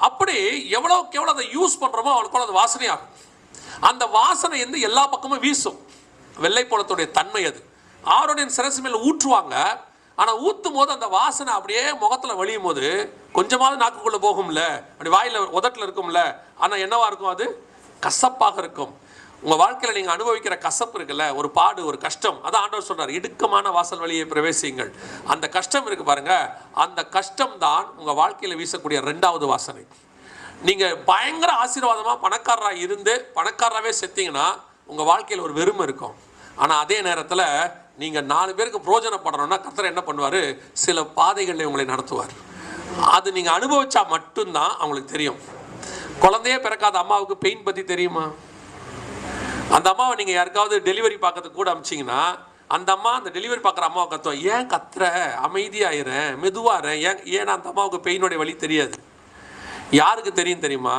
அப்படி எவ்வளோக்கு எவ்வளோ அதை யூஸ் பண்ணுறோமோ அவ்வளோக்கு அது வாசனையாகும். அந்த வாசனை வந்து எல்லா பக்கமும் வீசும். வெள்ளைப்போளத்துடைய தன்மை அது. ஆரோனின் சிரசு மேல் ஊற்றுவாங்க. ஆனால் ஊற்றும் போது அந்த வாசனை அப்படியே முகத்தில் வழியும் போது கொஞ்சமாவது நாக்குக்குள்ளே போகும்ல, அப்படி வாயில் உதட்டில் இருக்கும்ல. ஆனால் என்னவா இருக்கும்? அது கசப்பாக இருக்கும். உங்கள் வாழ்க்கையில் நீங்கள் அனுபவிக்கிற கசப்பு இருக்குல்ல, ஒரு பாடு, ஒரு கஷ்டம், அதான் ஆண்டவர் சொல்கிறார், இடுக்கமான வாசல் வழியை பிரவேசியுங்கள். அந்த கஷ்டம் இருக்குது பாருங்கள், அந்த கஷ்டம் தான் உங்கள் வாழ்க்கையில் வீசக்கூடிய 2வது வாசனை. நீங்கள் பயங்கர ஆசீர்வாதமாக பணக்காரராக இருந்து பணக்காரராகவே செத்தீங்கன்னா உங்கள் வாழ்க்கையில் ஒரு வெறுமை இருக்கும். ஆனால் அதே நேரத்தில் நீங்கள் 4 பேருக்கு பிரயோஜனப்படணும்னா கர்த்தர் என்ன பண்ணுவார்? சில பாதைகளில் உங்களை நடத்துவார். அது நீங்கள் அனுபவிச்சா மட்டும்தான் அவங்களுக்கு தெரியும். குழந்தையே பிறக்காத அம்மாவுக்கு பெயின் பற்றி தெரியுமா? அந்த அம்மாவை நீங்கள் யாருக்காவது டெலிவரி பார்க்கறதுக்கு கூட அமிச்சிங்கன்னா அந்த அம்மா அந்த டெலிவரி பார்க்குற அம்மாவை கத்துவோம், ஏன் கத்துற, அமைதியாகிறேன், மெதுவாகிறேன். ஏன்னா அந்த அம்மாவுக்கு பெயினுடைய வழி தெரியாது. யாருக்கு தெரியும் தெரியுமா?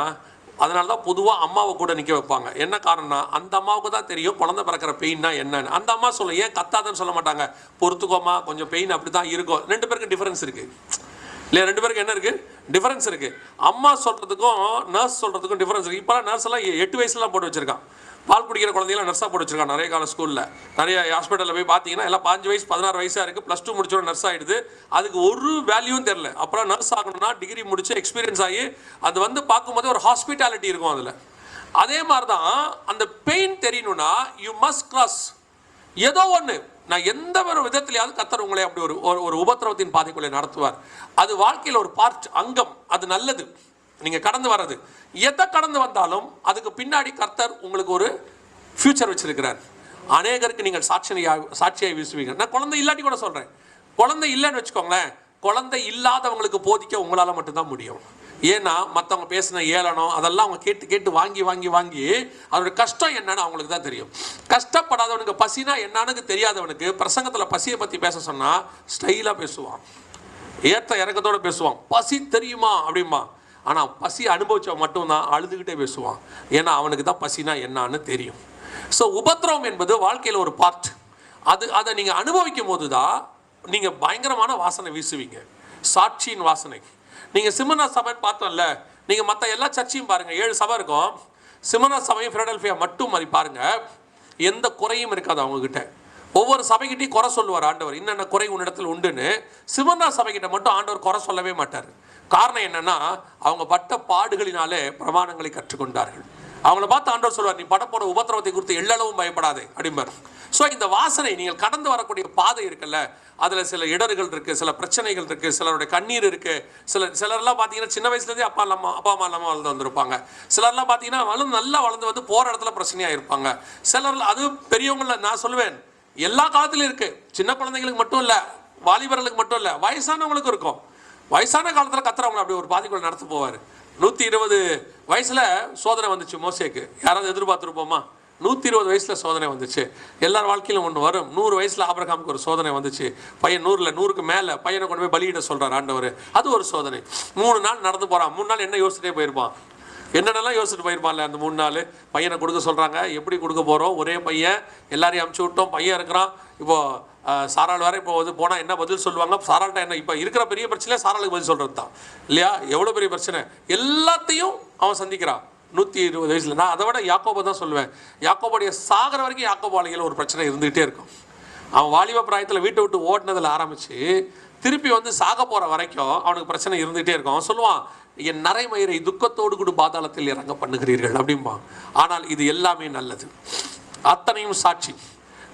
அதனால தான் பொதுவாக அம்மாவை கூட நிற்க வைப்பாங்க. என்ன காரணம்னா அந்த அம்மாவுக்கு தான் தெரியும் குழந்தை பிறக்கிற பெயின்னா என்னன்னு. அந்த அம்மா சொல்ல, ஏன் கத்தாதன்னு சொல்ல மாட்டாங்க, பொறுத்துக்கோமா கொஞ்சம் பெயின் அப்படி தான் இருக்கும். 2 பேருக்கு டிஃபரன்ஸ் இருக்குது இல்லையா? 2 பேருக்கு என்ன இருக்குது? டிஃபரன்ஸ் இருக்குது. அம்மா சொல்கிறதுக்கும் நர்ஸ் சொல்கிறதுக்கும் டிஃபரன்ஸ் இருக்குது. இப்போலாம் நர்ஸ் எல்லாம் 8 வயசுலாம் போட்டு வச்சுருக்கான். பால் குடிக்கிற குழந்தைங்களாம் நர்ஸாக போட்டு வச்சுருக்காங்க. நிறைய கால ஸ்கூலில் நிறைய ஹாஸ்பிட்டலில் போய் பார்த்தீங்கன்னா எல்லாம் 5 வயசு 16 வயசாக இருக்குது. +2 முடிச்சோட நர்ஸ் ஆகிடுது. அதுக்கு ஒரு வேல்யூவும் தெரில. அப்புறம் நர்ஸ் ஆகணும்னா டிகிரி முடிச்சு எக்ஸ்பீரியன்ஸ் ஆகி அது வந்து பார்க்கும்போது ஒரு ஹாஸ்பிட்டாலிட்டி இருக்கும் அதில். அதே மாதிரி தான் அந்த பெயின் தெரியணும்னா யூ மஸ்ட் கிராஸ் ஏதோ ஒன்று. நான் எந்த ஒரு விதத்திலையாவது கர்த்தர் உங்களை அப்படி ஒரு உபத்திரவத்தின் பாதைக்குள்ளே நடத்துவார். அது வாழ்க்கையில் ஒரு பார்ட், அங்கம். அது நல்லது. நீங்கள் கடந்து வர்றது எதை கடந்து வந்தாலும் அதுக்கு பின்னாடி கர்த்தர் உங்களுக்கு ஒரு ஃபியூச்சர் வச்சிருக்கிறார். அநேகருக்கு நீங்கள் சாட்சியாக வீசுவீங்க. நான் குழந்தை இல்லாட்டி கூட சொல்கிறேன், குழந்தை இல்லைன்னு வச்சுக்கோங்களேன், குழந்தை இல்லாதவங்களுக்கு போதிக்க உங்களால் மட்டும்தான் முடியும். ஏன்னா மற்றவங்க பேசின ஏளனம் அதெல்லாம் அவங்க கேட்டு கேட்டு வாங்கி அதோட கஷ்டம் என்னன்னு அவங்களுக்கு தான் தெரியும். கஷ்டப்படாதவனுக்கு பசினா என்னன்னு தெரியாதவனுக்கு பிரசங்கத்தில் பசியை பற்றி பேச சொன்னால் ஸ்டைலாக பேசுவான், ஏற்ற இறக்கத்தோடு பேசுவான். பசி தெரியுமா அப்படிமா. ஆனால் பசி அனுபவிச்சவன் மட்டும்தான் அழுதுகிட்டே பேசுவான். ஏன்னா அவனுக்கு தான் பசினா என்னான்னு தெரியும். ஸோ உபத்திரவம் என்பது வாழ்க்கையில் ஒரு பார்ட். அதை நீங்கள் அனுபவிக்கும் போது தான் நீங்கள் பயங்கரமான வாசனை வீசுவீங்க, சாட்சியின் வாசனை. நீங்கள் சிமனா சபைன்னு பார்த்தோம்ல, நீங்கள் மற்ற எல்லா சர்ச்சையும் பாருங்கள், 7 சபை இருக்கும். சிமனா சபையும் ஃபிலடெல்ஃபியா மட்டும் மாதிரி பாருங்கள், எந்த குறையும் இருக்காது அவங்கக்கிட்ட. ஒவ்வொரு சபைக்கிட்டையும் குறை சொல்லுவார் ஆண்டவர், என்னென்ன குறை உன்னிடத்தில் உண்டுன்னு. சிமனா சபைக்கிட்ட மட்டும் ஆண்டவர் குறை சொல்லவே மாட்டார். காரணம் என்னன்னா அவங்க பட்ட பாடுகளினாலே பிரமாணங்களை கற்றுக்கொண்டார்கள். அவங்கள பார்த்து ஆண்டவர் சொல்வார், நீ படப்போட உபத்திரவத்தை குறித்து எள்ளளவும் பயப்படாதே அப்படிம்பார். ஸோ இந்த வாசனை நீங்கள் கடந்து வரக்கூடிய பாதை இருக்குல்ல, அதில் சில இடர்கள் இருக்குது, சில பிரச்சனைகள் இருக்குது, சிலருடைய கண்ணீர் இருக்குது. சிலர்லாம் பார்த்தீங்கன்னா சின்ன வயசுலேருந்தே அப்பா அம்மா இல்லாமல் வளர்ந்து வந்திருப்பாங்க. சிலர்லாம் பார்த்தீங்கன்னா நல்லா வளர்ந்து வந்து போகிற இடத்துல பிரச்சனையாக இருப்பாங்க. சிலர் அது பெரியவங்கள நான் சொல்லுவேன் எல்லா காலத்துலையும் இருக்குது. சின்ன குழந்தைங்களுக்கு மட்டும் இல்லை, வாலிபர்களுக்கு மட்டும் இல்லை, வயசானவங்களுக்கும் இருக்கும். வயசான காலத்தில் கர்த்தர் அவங்களை அப்படி ஒரு பாதைக்குள்ள நடத்த போவார். 120 வயசில் சோதனை வந்துச்சு மோசேக்கு. யாராவது எதிர்பார்த்துருப்போமா? 120 வயசில் சோதனை வந்துச்சு. எல்லார் வாழ்க்கையிலும் ஒன்று வரும். 100 வயசில் ஆபிரகாமுக்கு ஒரு சோதனை வந்துச்சு. பையன் 100க்கு மேலே பையனை கொண்டு போய் பலியிட சொல்கிறார் ஆண்டவர். அது ஒரு சோதனை. 3 நாள் நடந்து போகிறான். 3 நாள் என்ன யோசிச்சுட்டே போயிருப்பான்? என்னென்னலாம் யோசிச்சுட்டு போயிருப்பான்ல அந்த 3 நாள். பையனை கொடுக்க சொல்கிறாங்க, எப்படி கொடுக்க போகிறோம், ஒரே பையன், எல்லாரையும் அமுச்சு விட்டோம், பையன் இருக்கிறான். இப்போது சாராள் வேறு இப்போ வந்து போனால் என்ன பதில் சொல்லுவாங்க, சாராள்கிட்ட என்ன இப்போ இருக்கிற பெரிய பிரச்சனை சாராளுக்கு பதில் சொல்கிறது தான் இல்லையா? எவ்வளோ பெரிய பிரச்சனை, எல்லாத்தையும் அவன் சந்திக்கிறான் 120 வயசில். நான் அதை விட யாக்கோபை தான் சொல்லுவேன். யாக்கோபுடைய சாகிற வரைக்கும் யாக்கோபு வாழ்க்கையில் ஒரு பிரச்சனை இருந்துகிட்டே இருக்கும். அவன் வாலிப பிராயத்தில் வீட்டை விட்டு ஓடினதில் ஆரம்பித்து திருப்பி வந்து சாக போகிற வரைக்கும் அவனுக்கு பிரச்சனை இருந்துகிட்டே இருக்கும். அவன் சொல்லுவான், என் நரைமயிரை துக்கத்தோடு கூட பாதாளத்தில் இறங்க பண்ணுகிறீர்கள் அப்படிம்பான். ஆனால் இது எல்லாமே நல்லது, அத்தனையும் சாட்சி.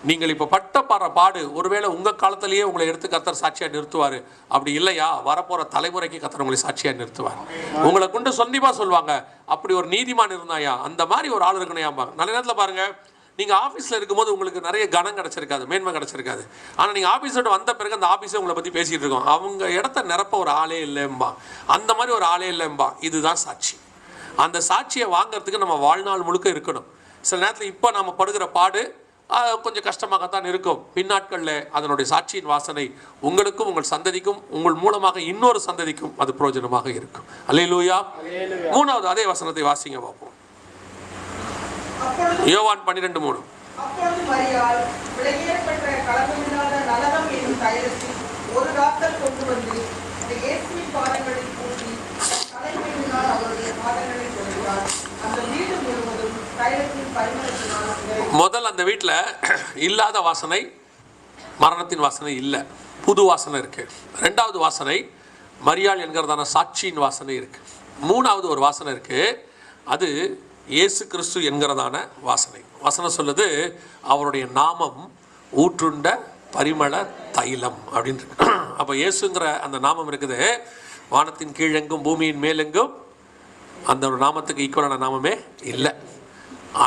நீங்கள் இப்போ பட்ட பாடு ஒருவேளை உங்கள் காலத்திலேயே உங்களை எடுத்து கர்த்தர் சாட்சியாக நிறுத்துவார். அப்படி இல்லையா, வரப்போகிற தலைமுறைக்கு கர்த்தர் உங்களை சாட்சியாக நிறுத்துவார். உங்களை கொண்டு சொந்திமாக சொல்லுவாங்க, அப்படி ஒரு நீதிமான் இருந்தாயா, அந்த மாதிரி ஒரு ஆள் இருக்கணையாம்பாங்க. நல்ல நேரத்தில் பாருங்கள், நீங்கள் ஆஃபீஸில் இருக்கும்போது உங்களுக்கு நிறைய கனம் கிடச்சிருக்காது, மேன்மை கிடச்சிருக்காது. ஆனால் நீங்கள் ஆஃபீஸ் விட்டு வந்த பிறகு அந்த ஆஃபீஸை உங்களை பற்றி பேசிகிட்டு இருக்கோம், அவங்க இடத்த நிரப்ப ஒரு ஆளே இல்லைம்பா, அந்த மாதிரி ஒரு ஆளே இல்லைம்பா. இதுதான் சாட்சி. அந்த சாட்சியை வாங்கிறதுக்கு நம்ம வாழ்நாள் முழுக்க இருக்கணும். சில நேரத்தில் இப்போ நம்ம படுகிற பாடு கொஞ்சம் கஷ்டமாகத்தான் இருக்கும். பின்னாட்களில் அதனுடைய சாட்சியின் வாசனை உங்களுக்கும் உங்கள் சந்ததிக்கும் உங்கள் மூலமாக இன்னொரு சந்ததிக்கும் அது பிரயோஜனமாக இருக்கும். அல்லேலூயா. 3வது அதே வசனத்தை வாசிங்க பார்ப்போம். யோவான் 12:3. அப்பொழுது மரியாள் விலையேறப்பெற்ற களங்கமில்லாத நலனம் என்னும் தைலத்தில் ஒரு ராத்தல் கொண்டு வந்து அந்த இயேசுவின் பாதங்களில் பூசி தலைமையினால் அவருடைய பாதங்களை தொழுகிறார். அந்த வீடு முழுவதும் தைலத்தின் பரிமளத்தினால். முதல் அந்த வீட்டில் இல்லாத வாசனை, மரணத்தின் வாசனை இல்லை, புது வாசனை இருக்கு. 2வது வாசனை மரியாள் என்கிறதான சாட்சியின் வாசனை இருக்கு. 3வது ஒரு வாசனை இருக்கு, அது இயேசு கிறிஸ்து என்கிறதான வாசனை. வசனம் சொல்லுது, அவருடைய நாமம் ஊற்றுண்ட பரிமள தைலம் அப்படின்னு இருக்கு. அப்போ இயேசுங்கிற அந்த நாமம் இருக்குது, வானத்தின் கீழெங்கும் பூமியின் மேலெங்கும் அந்த ஒரு நாமத்துக்கு ஈக்குவலான நாமமே இல்லை.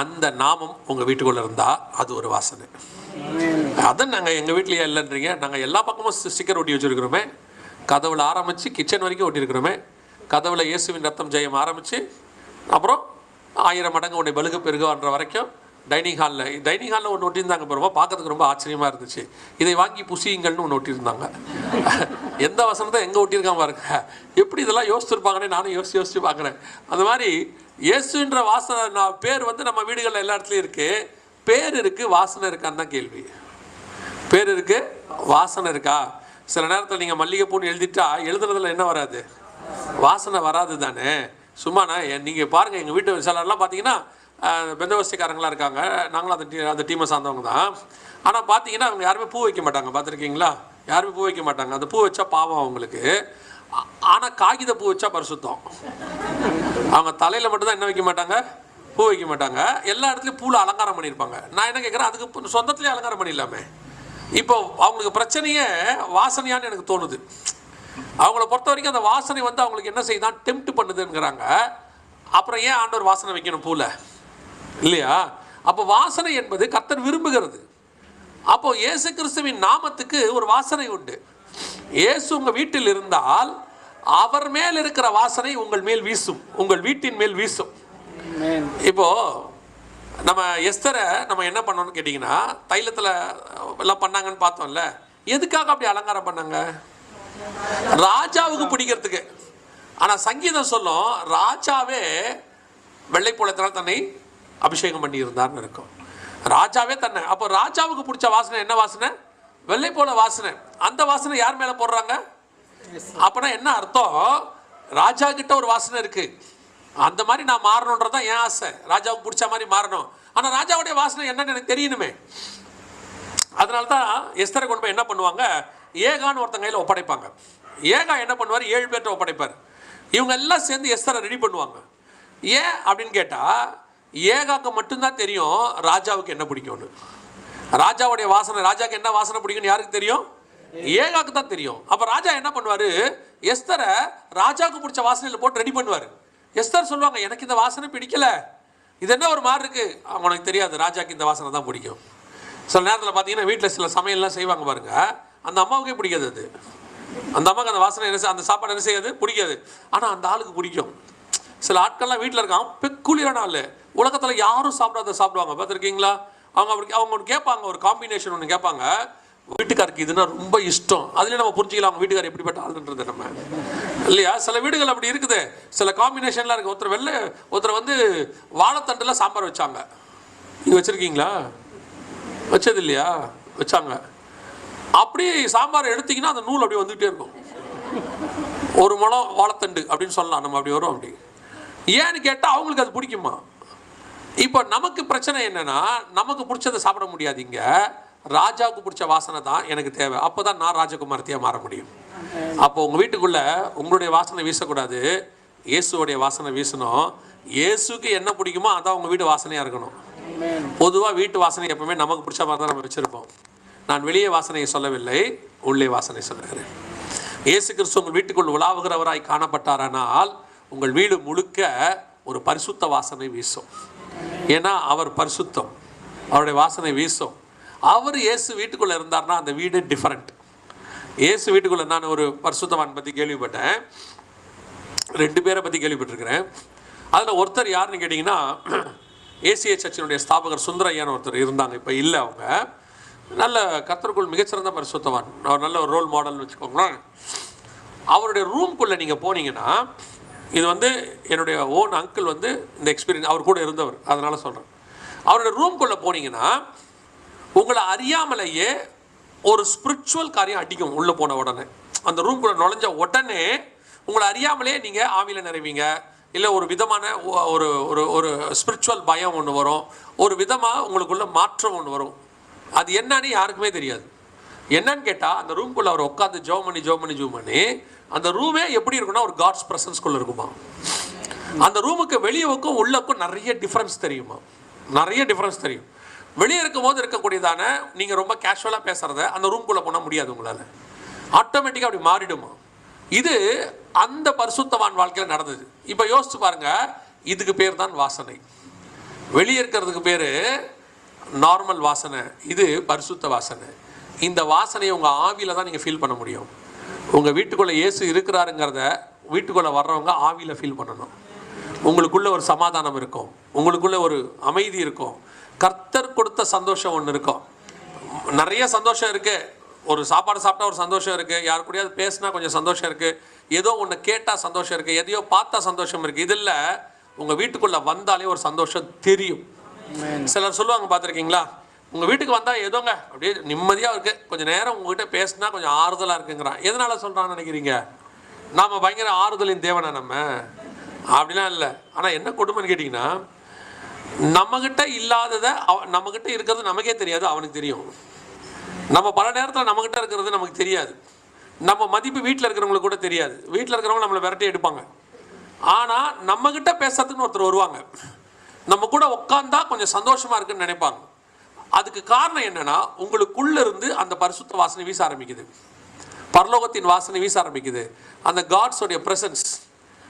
அந்த நாமம் உங்கள் வீட்டுக்குள்ளே இருந்தால் அது ஒரு வாசனை. அதான் நாங்கள் எங்கள் வீட்லேயே இல்லைன்றீங்க, நாங்கள் எல்லா பக்கமும் ஸ்டிக்கர் ஒட்டி வச்சுருக்கிறோமே, கதவுல ஆரம்பித்து கிச்சன் வரைக்கும் ஒட்டியிருக்கிறோமே. கதவுல இயேசுவின் ரத்தம் ஜெயம் ஆரம்பித்து அப்புறம் 1000 மடங்கு உன்னை பலுக பெருகுன்ற வரைக்கும் டைனிங் ஹாலில் ஒன்று ஒட்டியிருந்தாங்க. பாருமா, பார்க்கறதுக்கு ரொம்ப ஆச்சரியமாக இருந்துச்சு. இதை வாங்கி புசியுங்கள்னு ஒன்று ஒட்டியிருந்தாங்க. எந்த வசனத்தை எங்கே ஒட்டியிருக்காம பாருங்க, எப்படி இதெல்லாம் யோசிச்சுருப்பாங்கன்னே நானும் யோசிச்சு பார்க்குறேன். அந்த மாதிரி இயேசுன்ற வாசனை பேர் வந்து நம்ம வீடுகளில் எல்லா இடத்துலையும் இருக்குது. பேர் இருக்குது, வாசனை இருக்கான்னு தான் கேள்வி. பேர் இருக்குது, வாசனை இருக்கா? சில நேரத்தில் நீங்கள் மல்லிகைப்பூன்னு எழுதிட்டா எழுதுறதுல என்ன வராது, வாசனை வராது தானே. சும்மாண்ணா நீங்கள் பாருங்கள், எங்கள் வீட்டு சிலர்லாம் பார்த்தீங்கன்னா பெந்தவஸ்திக்காரங்களாம் இருக்காங்க, நாங்களும் அந்த டீமை சார்ந்தவங்க தான். ஆனால் பார்த்தீங்கன்னா அவங்க யாருமே பூ வைக்க மாட்டாங்க, பார்த்துருக்கீங்களா? யாருமே பூ வைக்க மாட்டாங்க. அந்த பூ வச்சா பாவம் அவங்களுக்கு. ஆனால் காகித பூ வச்சா பரிசுத்தம். அவங்க தலையில் மட்டும்தான் என்ன வைக்க மாட்டாங்க, பூ வைக்க மாட்டாங்க. எல்லா இடத்துலையும் பூவில் அலங்காரம் பண்ணியிருப்பாங்க. நான் என்ன கேட்குறேன், அதுக்கு சொந்தத்துலேயே அலங்காரம் பண்ணிடலாமே. இப்போ அவங்களுக்கு பிரச்சனையே வாசனையான்னு எனக்கு தோணுது. அவங்கள பொறுத்த வரைக்கும் அந்த வாசனை வந்து அவங்களுக்கு என்ன செய்யுதான், டெம்ப்ட் பண்ணுதுங்கிறாங்க. அப்புறம் ஏன் ஆண்டவர் வாசனை வைக்கணும் பூவில், இல்லையா? அப்போ வாசனை என்பது கர்த்தர் விரும்புகிறது. அப்போ இயேசு கிறிஸ்துவின் நாமத்துக்கு ஒரு வாசனை உண்டு. இயேசு உங்கள் வீட்டில் இருந்தால் அவர் மேல் இருக்கிற வாசனை உங்கள் மேல் வீசும், உங்கள் வீட்டின் மேல் வீசும். இப்போ நம்ம எஸ்தரை நம்ம என்ன பண்ணோம்னு கேட்டிங்கன்னா, தைலத்தில் எல்லாம் பண்ணாங்கன்னு பார்த்தோம்ல. எதுக்காக அப்படி அலங்காரம் பண்ணாங்க? ராஜாவுக்கு பிடிக்கிறதுக்கு. ஆனால் சங்கீதம் சொல்லும், ராஜாவே வெள்ளைப்போளத்தினால் தன்னை அபிஷேகம் பண்ணி இருந்தார்னு இருக்கும். ராஜாவே தன்னை, அப்போ ராஜாவுக்கு பிடிச்ச வாசனை என்ன வாசனை? வெள்ளை போல வாசனை. அந்த வாசனை யார் மேலே போடுறாங்க? அப்போனா என்ன அர்த்தம், ராஜா கிட்ட ஒரு வாசனை இருக்கு. அந்த மாதிரி நான் மாறணுன்றதான் என் ஆசை, ராஜாவுக்கு பிடிச்ச மாதிரி மாறணும். ஆனால் ராஜாவுடைய வாசனை என்னன்னு எனக்கு தெரியணுமே. அதனால தான் எஸ்தரை கொண்டு போய் என்ன பண்ணுவாங்க, ஏகான்னு ஒருத்தங்க கையில் ஒப்படைப்பாங்க. ஏகா என்ன பண்ணுவார், 7 பேர்கிட்ட ஒப்படைப்பார். இவங்க எல்லாம் சேர்ந்து எஸ்தரை ரெடி பண்ணுவாங்க. ஏன் அப்படின்னு கேட்டால், ஏகாக்கு மட்டும்தான் தெரியும் ராஜாவுக்கு என்ன பிடிக்கும்னு. ராஜாவுடைய வாசனை, ராஜாவுக்கு என்ன வாசனை பிடிக்கும்னு யாருக்கு தெரியும்? ஏகாக்கு தான் தெரியும். அப்போ ராஜா என்ன பண்ணுவார், எஸ்தரை ராஜாவுக்கு பிடிச்ச வாசனையில் போட்டு ரெடி பண்ணுவார். எஸ்தர் சொல்லுவாங்க, எனக்கு இந்த வாசனை பிடிக்கல, இது என்ன ஒரு மாதிரி இருக்குது. அவனுக்கு தெரியாது ராஜாவுக்கு இந்த வாசனை தான் பிடிக்கும். சில நேரத்தில் பார்த்தீங்கன்னா வீட்டில் சில சமையல்லாம் செய்வாங்க பாருங்க, அந்த அம்மாவுக்கே பிடிக்காது. அது அந்த அம்மாவுக்கு அந்த வாசனை என்ன, அந்த சாப்பாடு என்ன செய்யாது, பிடிக்காது. ஆனால் அந்த ஆளுக்கு பிடிக்கும். சில ஆட்கள்லாம் வீட்டில் இருக்கான், பெக்குலியான ஆள், உலகத்தில் யாரும் சாப்பிடாத சாப்பிடுவாங்க, பார்த்துருக்கீங்களா? அவங்க ஒன்று கேட்பாங்க, ஒரு காம்பினேஷன் ஒன்று கேட்பாங்க. வீட்டுக்காருக்கு இதுனா ரொம்ப இஷ்டம். அதுலேயே நம்ம புரிஞ்சுக்கலாம் அவங்க வீட்டுக்காரர் எப்படிப்பட்ட ஆளுன்றது நம்ம இல்லையா. சில வீடுகள் அப்படி இருக்குது, சில காம்பினேஷன்லாம் இருக்குது. ஒருத்தர் வந்து வாழைத்தண்டில் சாம்பார் வச்சாங்க. நீங்கள் வச்சுருக்கீங்களா? வச்சது இல்லையா? வச்சாங்க. அப்படி சாம்பார் எடுத்திங்கன்னா அந்த நூல் அப்படி வந்துகிட்டே இருக்கும். ஒரு முளம் வாழைத்தண்டு அப்படின்னு சொல்லலாம் நம்ம, அப்படி வரும். அப்படி ஏன்னு கேட்டால் அவங்களுக்கு அது பிடிக்குமா? இப்போ நமக்கு பிரச்சனை என்னன்னா, நமக்கு பிடிச்சதை சாப்பிட முடியாதீங்க. ராஜாவுக்கு பிடிச்ச வாசனை தான் எனக்கு தேவை. அப்போ தான் நான் ராஜகுமாரத்தியாக மாற முடியும். அப்போ உங்கள் வீட்டுக்குள்ளே உங்களுடைய வாசனை வீசக்கூடாது, இயேசுவோடைய வாசனை வீசணும். இயேசுக்கு என்ன பிடிக்குமோ அதான் உங்கள் வீட்டு வாசனையாக இருக்கணும். பொதுவாக வீட்டு வாசனை எப்பவுமே நமக்கு பிடிச்ச மாதிரி தான் நம்ம வச்சுருப்போம். நான் வெளியே வாசனையை சொல்லவில்லை, உள்ளே வாசனை சொல்லுகிறேன். இயேசு கிறிஸ்து உங்கள் வீட்டுக்குள் உலாவுகிறவராய் காணப்பட்டாரானால் உங்கள் வீடு முழுக்க ஒரு பரிசுத்த வாசனை வீசும். ஏன்னா அவர் பரிசுத்தம், அவருடைய வாசனை வீசும். அவர் இயேசு வீட்டுக்குள்ளே இருந்தார்னா அந்த வீடு டிஃப்ரெண்ட். இயேசு வீட்டுக்குள்ளே நான் ஒரு பரிசுத்தவான் பற்றி கேள்விப்பட்டேன், 2 பேரை பற்றி கேள்விப்பட்டிருக்கிறேன். அதில் ஒருத்தர் யாருன்னு கேட்டிங்கன்னா, ஏசிஏ சர்ச்சினுடைய ஸ்தாபகர் சுந்தரையான்னு ஒருத்தர் இருந்தாங்க. இப்போ இல்லை. அவங்க நல்ல கர்த்தருக்குள் மிகச்சிறந்த பரிசுத்தவான், அவர் நல்ல ஒரு ரோல் மாடல்னு வச்சுக்கோங்களேன். அவருடைய ரூம்குள்ளே நீங்கள் போனீங்கன்னா, இது வந்து என்னுடைய ஓன் அங்கிள் வந்து இந்த எக்ஸ்பீரியன்ஸ் அவர் கூட இருந்தவர், அதனால் சொல்கிறேன். அவருடைய ரூம்குள்ளே போனீங்கன்னா உங்களை அறியாமலேயே ஒரு ஸ்பிரிச்சுவல் காரியம் அடிக்கும். உள்ளே போன உடனே, அந்த ரூம்குள்ளே நுழைஞ்ச உடனே உங்களை அறியாமலே நீங்கள் ஆவியில் நிறைவீங்க. இல்லை ஒரு விதமான ஒரு ஒரு ஒரு ஸ்பிரிச்சுவல் பயம் ஒன்று வரும், ஒரு விதமாக உங்களுக்குள்ள மாற்றம் ஒன்று வரும். அது என்னன்னு யாருக்குமே தெரியாது. என்னன்னு கேட்டால், அந்த ரூம்குள்ளே அவர் உட்காந்து ஜோம் பண்ணி அந்த ரூமே எப்படி இருக்குன்னா ஒரு காட்ஸ் ப்ரெசன்ஸ்குள்ளே இருக்குமா. அந்த ரூமுக்கு வெளியவுக்கும் உள்ளக்கும் நிறைய டிஃப்ரென்ஸ் தெரியுமா, நிறைய டிஃப்ரென்ஸ் தெரியும். வெளியே இருக்கும் போது இருக்கக்கூடியதான நீங்கள் ரொம்ப கேஷுவலாக பேசுகிறத அந்த ரூம்குள்ளே போனால் முடியாது, உங்களால் ஆட்டோமேட்டிக்காக அப்படி மாறிடுமா. இது அந்த பரிசுத்தவான் வாழ்க்கையில் நடந்தது. இப்போ யோசிச்சு பாருங்க, இதுக்கு பேர் தான் வாசனை. வெளியே இருக்கிறதுக்கு பேர் நார்மல் வாசனை, இது பரிசுத்த வாசனை. இந்த வாசனையை உங்கள் ஆவியில் தான் நீங்கள் ஃபீல் பண்ண முடியும். உங்கள் வீட்டுக்குள்ளே இயேசு இருக்கிறாருங்கிறத வீட்டுக்குள்ளே வர்றவங்க ஆவியில் ஃபீல் பண்ணணும். உங்களுக்குள்ளே ஒரு சமாதானம் இருக்கும், உங்களுக்குள்ளே ஒரு அமைதி இருக்கும், கர்த்தர் கொடுத்த சந்தோஷம் ஒன்று இருக்கும். நிறைய சந்தோஷம் இருக்குது. ஒரு சாப்பாடு சாப்பிட்டா ஒரு சந்தோஷம் இருக்குது, யாரு கூடயாவது பேசினா கொஞ்சம் சந்தோஷம் இருக்குது, ஏதோ ஒன்று கேட்டால் சந்தோஷம் இருக்குது, எதையோ பார்த்தா சந்தோஷம் இருக்குது. இதில் உங்கள் வீட்டுக்குள்ளே வந்தாலே ஒரு சந்தோஷம் தெரியும். சிலர் சொல்லுவாங்க, பார்த்துருக்கீங்களா, உங்கள் வீட்டுக்கு வந்தால் ஏதோங்க அப்படியே நிம்மதியாக இருக்குது, கொஞ்சம் நேரம் உங்கள்கிட்ட பேசினா கொஞ்சம் ஆறுதலாக இருக்குங்கிறான். எதனால் சொல்கிறான்னு நினைக்கிறீங்க? நாம் பயங்கர ஆறுதலின் தேவனா நம்ம? அப்படிலாம் இல்லை. ஆனால் என்ன கொடுமைன்னு கேட்டிங்கன்னா, நம்மகிட்ட இல்லாததை நம்மகிட்ட இருக்கிறது நமக்கே தெரியாது, அவனுக்கு தெரியும். நம்ம பல நேரத்தில் நம்மகிட்ட இருக்கிறது நமக்கு தெரியாது. நம்ம மதிப்பு வீட்டில் இருக்கிறவங்களுக்கு கூட தெரியாது. வீட்டில் இருக்கிறவங்க நம்மளை விரட்டி எடுப்பாங்க. ஆனால் நம்மகிட்ட பேசுறதுக்குன்னு ஒருத்தர் வருவாங்க, நம்ம கூட உட்காந்தா கொஞ்சம் சந்தோஷமாக இருக்குன்னு நினைப்பாங்க. அதுக்கு காரணம் என்னன்னா, உங்களுக்குள்ள இருந்து அந்த பரிசுத்த வாசனை வீச ஆரம்பிக்குது, பரலோகத்தின் வாசனை வீச ஆரம்பிக்குது. அந்த காட்ஸோடைய பிரசன்ஸ்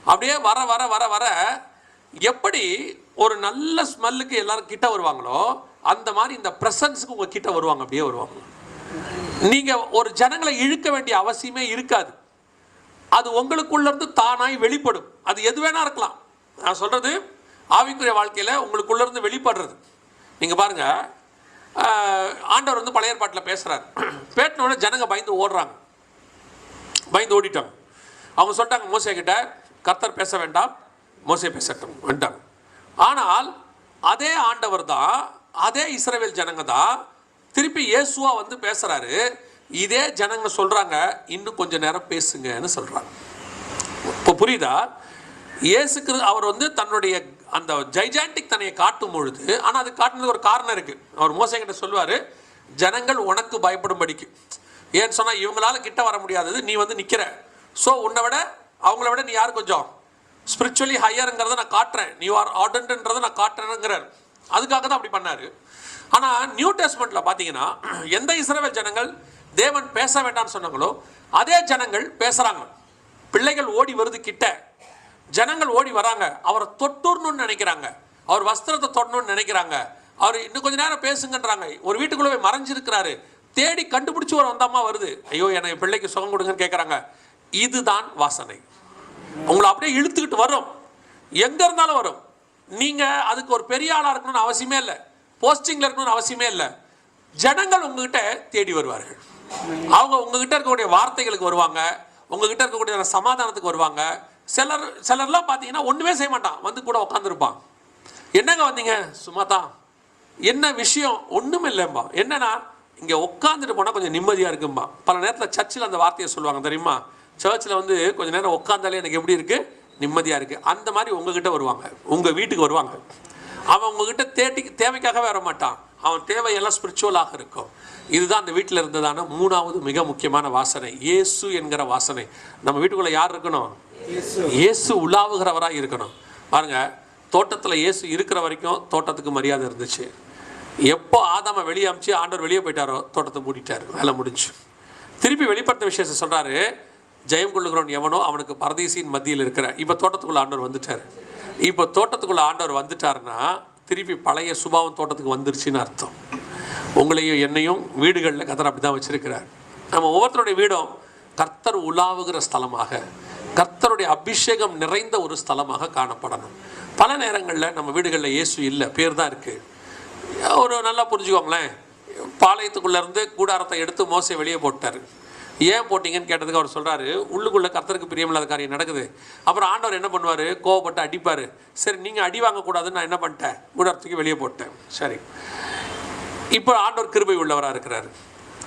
அப்படியே வர வர வர வர எப்படி ஒரு நல்ல ஸ்மெல்லுக்கு எல்லாரும் கிட்ட வருவாங்களோ, அந்த மாதிரி இந்த பிரசன்ஸுக்கு உங்க கிட்ட வருவாங்க, அப்படியே வருவாங்க. நீங்க ஒரு ஜனங்களை இழுக்க வேண்டிய அவசியமே இருக்காது. அது உங்களுக்குள்ள இருந்து தானாய் வெளிப்படும். அது எது வேணா இருக்கலாம். நான் சொல்றது ஆவிக்குரிய வாழ்க்கையில உங்களுக்குள்ள இருந்து வெளிப்படுறது. நீங்க பாருங்க, ஆண்டவர் வந்து பழைய ஏற்பாட்டில் பேசுறாரு. பேட்டினோட ஜனங்க பயந்து ஓடுறாங்க, பயந்து ஓடிட்டாங்க. அவங்க சொல்லிட்டாங்க மோசே கிட்ட, கர்த்தர் பேச வேண்டாம், மோசே பேசட்டும் வந்துட்டாங்க. ஆனால் அதே ஆண்டவர் தான், அதே இஸ்ரவேல் ஜனங்க தான் திருப்பி இயேசுவா வந்து பேசுறாரு. இதே ஜனங்க சொல்றாங்க, இன்னும் கொஞ்ச நேரம் பேசுங்கன்னு சொல்றாங்க. இப்போ புரியுதா? இயேசுக்கு அவர் வந்து தன்னுடைய அந்த ஜைஜாண்டிக் தன்னையை காட்டும் பொழுது, ஆனால் அது காட்டுனதுக்கு ஒரு காரணம் இருக்கு. அவர் மோசே கிட்ட சொல்லுவாரு, ஜனங்கள் உனக்கு பயப்படும்படிக்கு. ஏன்னு சொன்னா, இவங்களால கிட்ட வர முடியாதது, நீ வந்து நிக்கிற. ஸோ உன்னை விட அவங்கள விட நீ யார் கொஞ்சம் ஸ்பிரிச்சுவலி ஹையருங்கிறத நான் காட்டுறேன், நீ ஆர் ஆர்டன்ட்ன்றதை நான் காட்டுறேங்கிறார். அதுக்காக தான் அப்படி பண்ணாரு. ஆனால் நியூ டெஸ்ட்மெண்ட்ல பார்த்தீங்கன்னா, எந்த இஸ்ரவேல் ஜனங்கள் தேவன் பேச வேண்டாம்னு சொன்னாங்களோ அதே ஜனங்கள் பேசுறாங்க. பிள்ளைகள் ஓடி வருது கிட்ட, ஜனங்கள் ஓடி வராங்க, அவரை தொட்டுறணும்னு நினைக்கிறாங்க, அவர் வஸ்திரத்தை தொடணும்னு நினைக்கிறாங்க, அவர் இன்னும் கொஞ்ச நேரம் பேசுங்கன்றாங்க. ஒரு வீட்டுக்குள்ள போய் மறைஞ்சிருக்கிறாரு, தேடி கண்டுபிடிச்சு ஒரு வந்தம்மா வருது, ஐயோ எனக்கு பிள்ளைக்கு சுகம் கொடுங்கன்னு கேட்குறாங்க. இதுதான் வாசனை. உங்களை அப்படியே இழுத்துக்கிட்டு வரும், எங்க இருந்தாலும் வரும். நீங்க அதுக்கு ஒரு பெரிய ஆளா இருக்கணும்னு அவசியமே இல்லை, போஸ்டிங்ல இருக்கணும்னு அவசியமே இல்லை. ஜனங்கள் உங்ககிட்ட தேடி வருவார்கள். அவங்க உங்ககிட்ட இருக்கக்கூடிய வார்த்தைகளுக்கு வருவாங்க, உங்ககிட்ட இருக்கக்கூடிய சமாதானத்துக்கு வருவாங்க. சிலர்லாம் பார்த்தீங்கன்னா ஒன்றுமே செய்ய மாட்டான், வந்து கூட உட்காந்துருப்பான். என்னங்க வந்தீங்க? சும்மா தான். என்ன விஷயம்? ஒன்றும் இல்லைம்பா. என்னன்னா இங்கே உட்காந்துட்டு போனால் கொஞ்சம் நிம்மதியாக இருக்கும்பா. பல நேரத்தில் சர்ச்சில் அந்த வார்த்தையை சொல்லுவாங்க தெரியுமா? சர்ச்சில் வந்து கொஞ்சம் நேரம் உட்காந்தாலே எனக்கு எப்படி இருக்குது? நிம்மதியாக இருக்குது. அந்த மாதிரி உங்ககிட்ட வருவாங்க, உங்கள் வீட்டுக்கு வருவாங்க. அவன் உங்ககிட்ட தேவைக்காகவே வர மாட்டான், அவன் தேவையெல்லாம் ஸ்பிரிச்சுவலாக இருக்கும். இதுதான் அந்த வீட்டில் இருந்ததான 3வது மிக முக்கியமான வாசனை, இயேசு என்கிற வாசனை. நம்ம வீட்டுக்குள்ளே யார் இருக்கணும்? இயேசு உலாவுகிறவராக இருக்கணும். பாருங்க, தோட்டத்தில் இயேசு இருக்கிற வரைக்கும் தோட்டத்துக்கு மரியாதை இருந்துச்சு. எப்போ ஆதாமை வெளியே அமிச்சு ஆண்டவர் வெளியே போயிட்டாரோ தோட்டத்தை மூடிட்டார், வேலை முடிஞ்சு. திருப்பி வெளிப்படுத்த விஷயத்தை சொல்கிறாரு, ஜெயம் கொள்ளுகிறவன் எவனோ அவனுக்கு பரதீசின் மத்தியில் இருக்கிற. இப்போ தோட்டத்துக்குள்ளே ஆண்டவர் வந்துட்டார். இப்போ தோட்டத்துக்குள்ளே ஆண்டவர் வந்துட்டாருன்னா திருப்பி பழைய சுபாவம் தோட்டத்துக்கு வந்துருச்சுன்னு அர்த்தம். உங்களையும் என்னையும் வீடுகளில் கர்த்தர் அப்படி தான் வச்சிருக்கிறார். நம்ம ஒவ்வொருத்தருடைய வீடும் கர்த்தர் உலாவுகிற ஸ்தலமாக, கர்த்தருடைய அபிஷேகம் நிறைந்த ஒரு ஸ்தலமாக காணப்படணும். பல நேரங்களில் நம்ம வீடுகளில் இயேசு இல்லை, பேர் தான் இருக்குது. ஒரு நல்லா புரிஞ்சுக்கோங்களேன், பாளையத்துக்குள்ளேருந்து கூடாரத்தை எடுத்து மோசே வெளியே போட்டார். ஏன் போட்டிங்கன்னு கேட்டதுக்கு அவர் சொல்கிறாரு, உள்ளுக்குள்ளே கர்த்தருக்கு பிரியமில்லாத காரியம் நடக்குது. அப்புறம் ஆண்டவர் என்ன பண்ணுவார்? கோவப்பட்டு அடிப்பார். சரி, நீங்கள் அடி வாங்கக்கூடாதுன்னு நான் என்ன பண்ணிட்டேன்? கூடாரத்துக்கு வெளியே போட்டேன். சரி, இப்போ ஆண்டவர் கிருபை உள்ளவராக இருக்கிறாரு.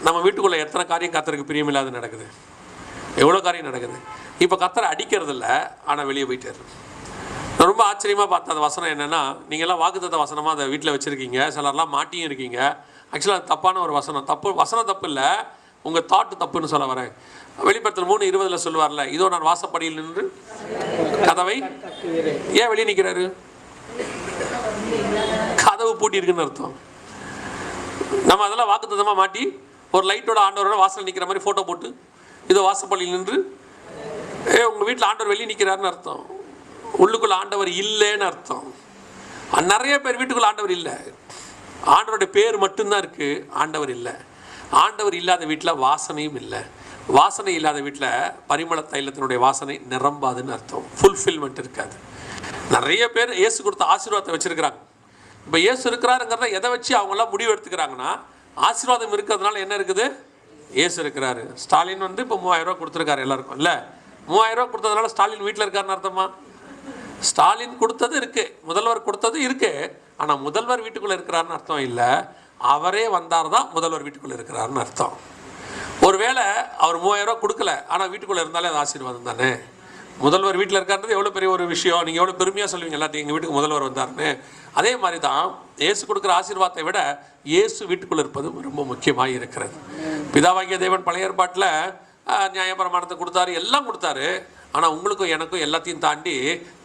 நம்ம வீட்டுக்குள்ளே எத்தனை காரியம் கர்த்தருக்கு பிரியமில்லாத நடக்குது, எவ்வளோ காரியம் நடக்குது. இப்போ கர்த்தரை அடிக்கிறது இல்லை, ஆனால் வெளியே போயிட்டார். நான் ரொம்ப ஆச்சரியமாக பார்த்தேன் அந்த வசனம். என்னென்னா, நீங்கள்லாம் வாக்குத்தத்த வசனமாக அதை வீட்டில் வச்சுருக்கீங்க, சிலர்லாம் மாட்டியும் இருக்கீங்க. ஆக்சுவலாக அது தப்பான ஒரு வசனம். வசனம் தப்பு இல்லை, உங்கள் தாட்டு தப்புன்னு சொல்ல வரேன். வெளிப்படுத்தல் 3:20 சொல்லுவார்ல, இதோ நான் வாசப்படியில் நின்று கதவை. ஏன் வெளியே நிற்கிறாரு? கதவு பூட்டி இருக்குன்னு அர்த்தம். நம்ம அதெல்லாம் வாக்குத்தத்தமாக மாட்டி ஒரு லைட்டோட ஆண்டவரோட வாசல் நிற்கிற மாதிரி ஃபோட்டோ போட்டு இதோ வாசப்படியில் நின்று, உங்கள் வீட்டில் ஆண்டவர் வெளியே நிற்கிறாருன்னு அர்த்தம். உள்ளுக்குள்ள ஆண்டவர் இல்லைன்னு அர்த்தம். நிறைய பேர் வீட்டுக்குள்ள ஆண்டவர் இல்லை, ஆண்டவருடைய பேர் மட்டும்தான் இருக்குது, ஆண்டவர் இல்லை. ஆண்டவர் இல்லாத வீட்டில் வாசனையும் இல்லை. வாசனை இல்லாத வீட்டில் பரிமள தைலத்தினுடைய வாசனை நிரம்பாதுன்னு அர்த்தம். ஃபுல்ஃபில்மெண்ட் இருக்காது. நிறைய பேர் இயேசு கொடுத்த ஆசீர்வாதத்தை வச்சுருக்கிறாங்க. இப்போ இயேசு இருக்கிறாருங்கிறத எதை வச்சு அவங்களாம் முடிவு எடுத்துக்கிறாங்கன்னா, ஆசீர்வாதம் இருக்கிறதுனால என்ன இருக்குது? இயேசு இருக்கிறாரு. ஸ்டாலின் வந்து இப்போ 3000 ரூபா கொடுத்துருக்காரு எல்லாருக்கும். இல்லை, 3000 ரூபா கொடுத்ததுனால ஸ்டாலின் வீட்டில் இருக்காருன்னு அர்த்தமா? ஸ்டாலின் கொடுத்தது இருக்குது, முதல்வர் கொடுத்தது இருக்குது, ஆனால் முதல்வர் வீட்டுக்குள்ளே இருக்கிறாருன்னு அர்த்தம் இல்லை. அவரே வந்தார் தான் முதல்வர் வீட்டுக்குள்ளே இருக்கிறாருன்னு அர்த்தம். ஒருவேளை அவர் 3000 ரூபா கொடுக்கல, ஆனால் வீட்டுக்குள்ளே இருந்தாலே அது ஆசீர்வாதம் தானே. முதல்வர் வீட்டில் இருக்காருன்றது எவ்வளோ பெரிய ஒரு விஷயம். நீங்கள் எவ்வளோ பெருமையாக சொல்லுவீங்க எல்லாத்தையும், எங்கள் வீட்டுக்கு முதல்வர் வந்தாருன்னு. அதே மாதிரி தான் இயேசு கொடுக்குற ஆசீர்வாதத்தை விட இயேசு வீட்டுக்குள்ளே இருப்பது ரொம்ப முக்கியமாக இருக்கிறது. பிதாவாகிய தேவன் பழைய ஏற்பாட்டில் நியாயப்பிரமாணத்தை கொடுத்தாரு, எல்லாம் கொடுத்தாரு. ஆனால் உங்களுக்கும் எனக்கும் எல்லாத்தையும் தாண்டி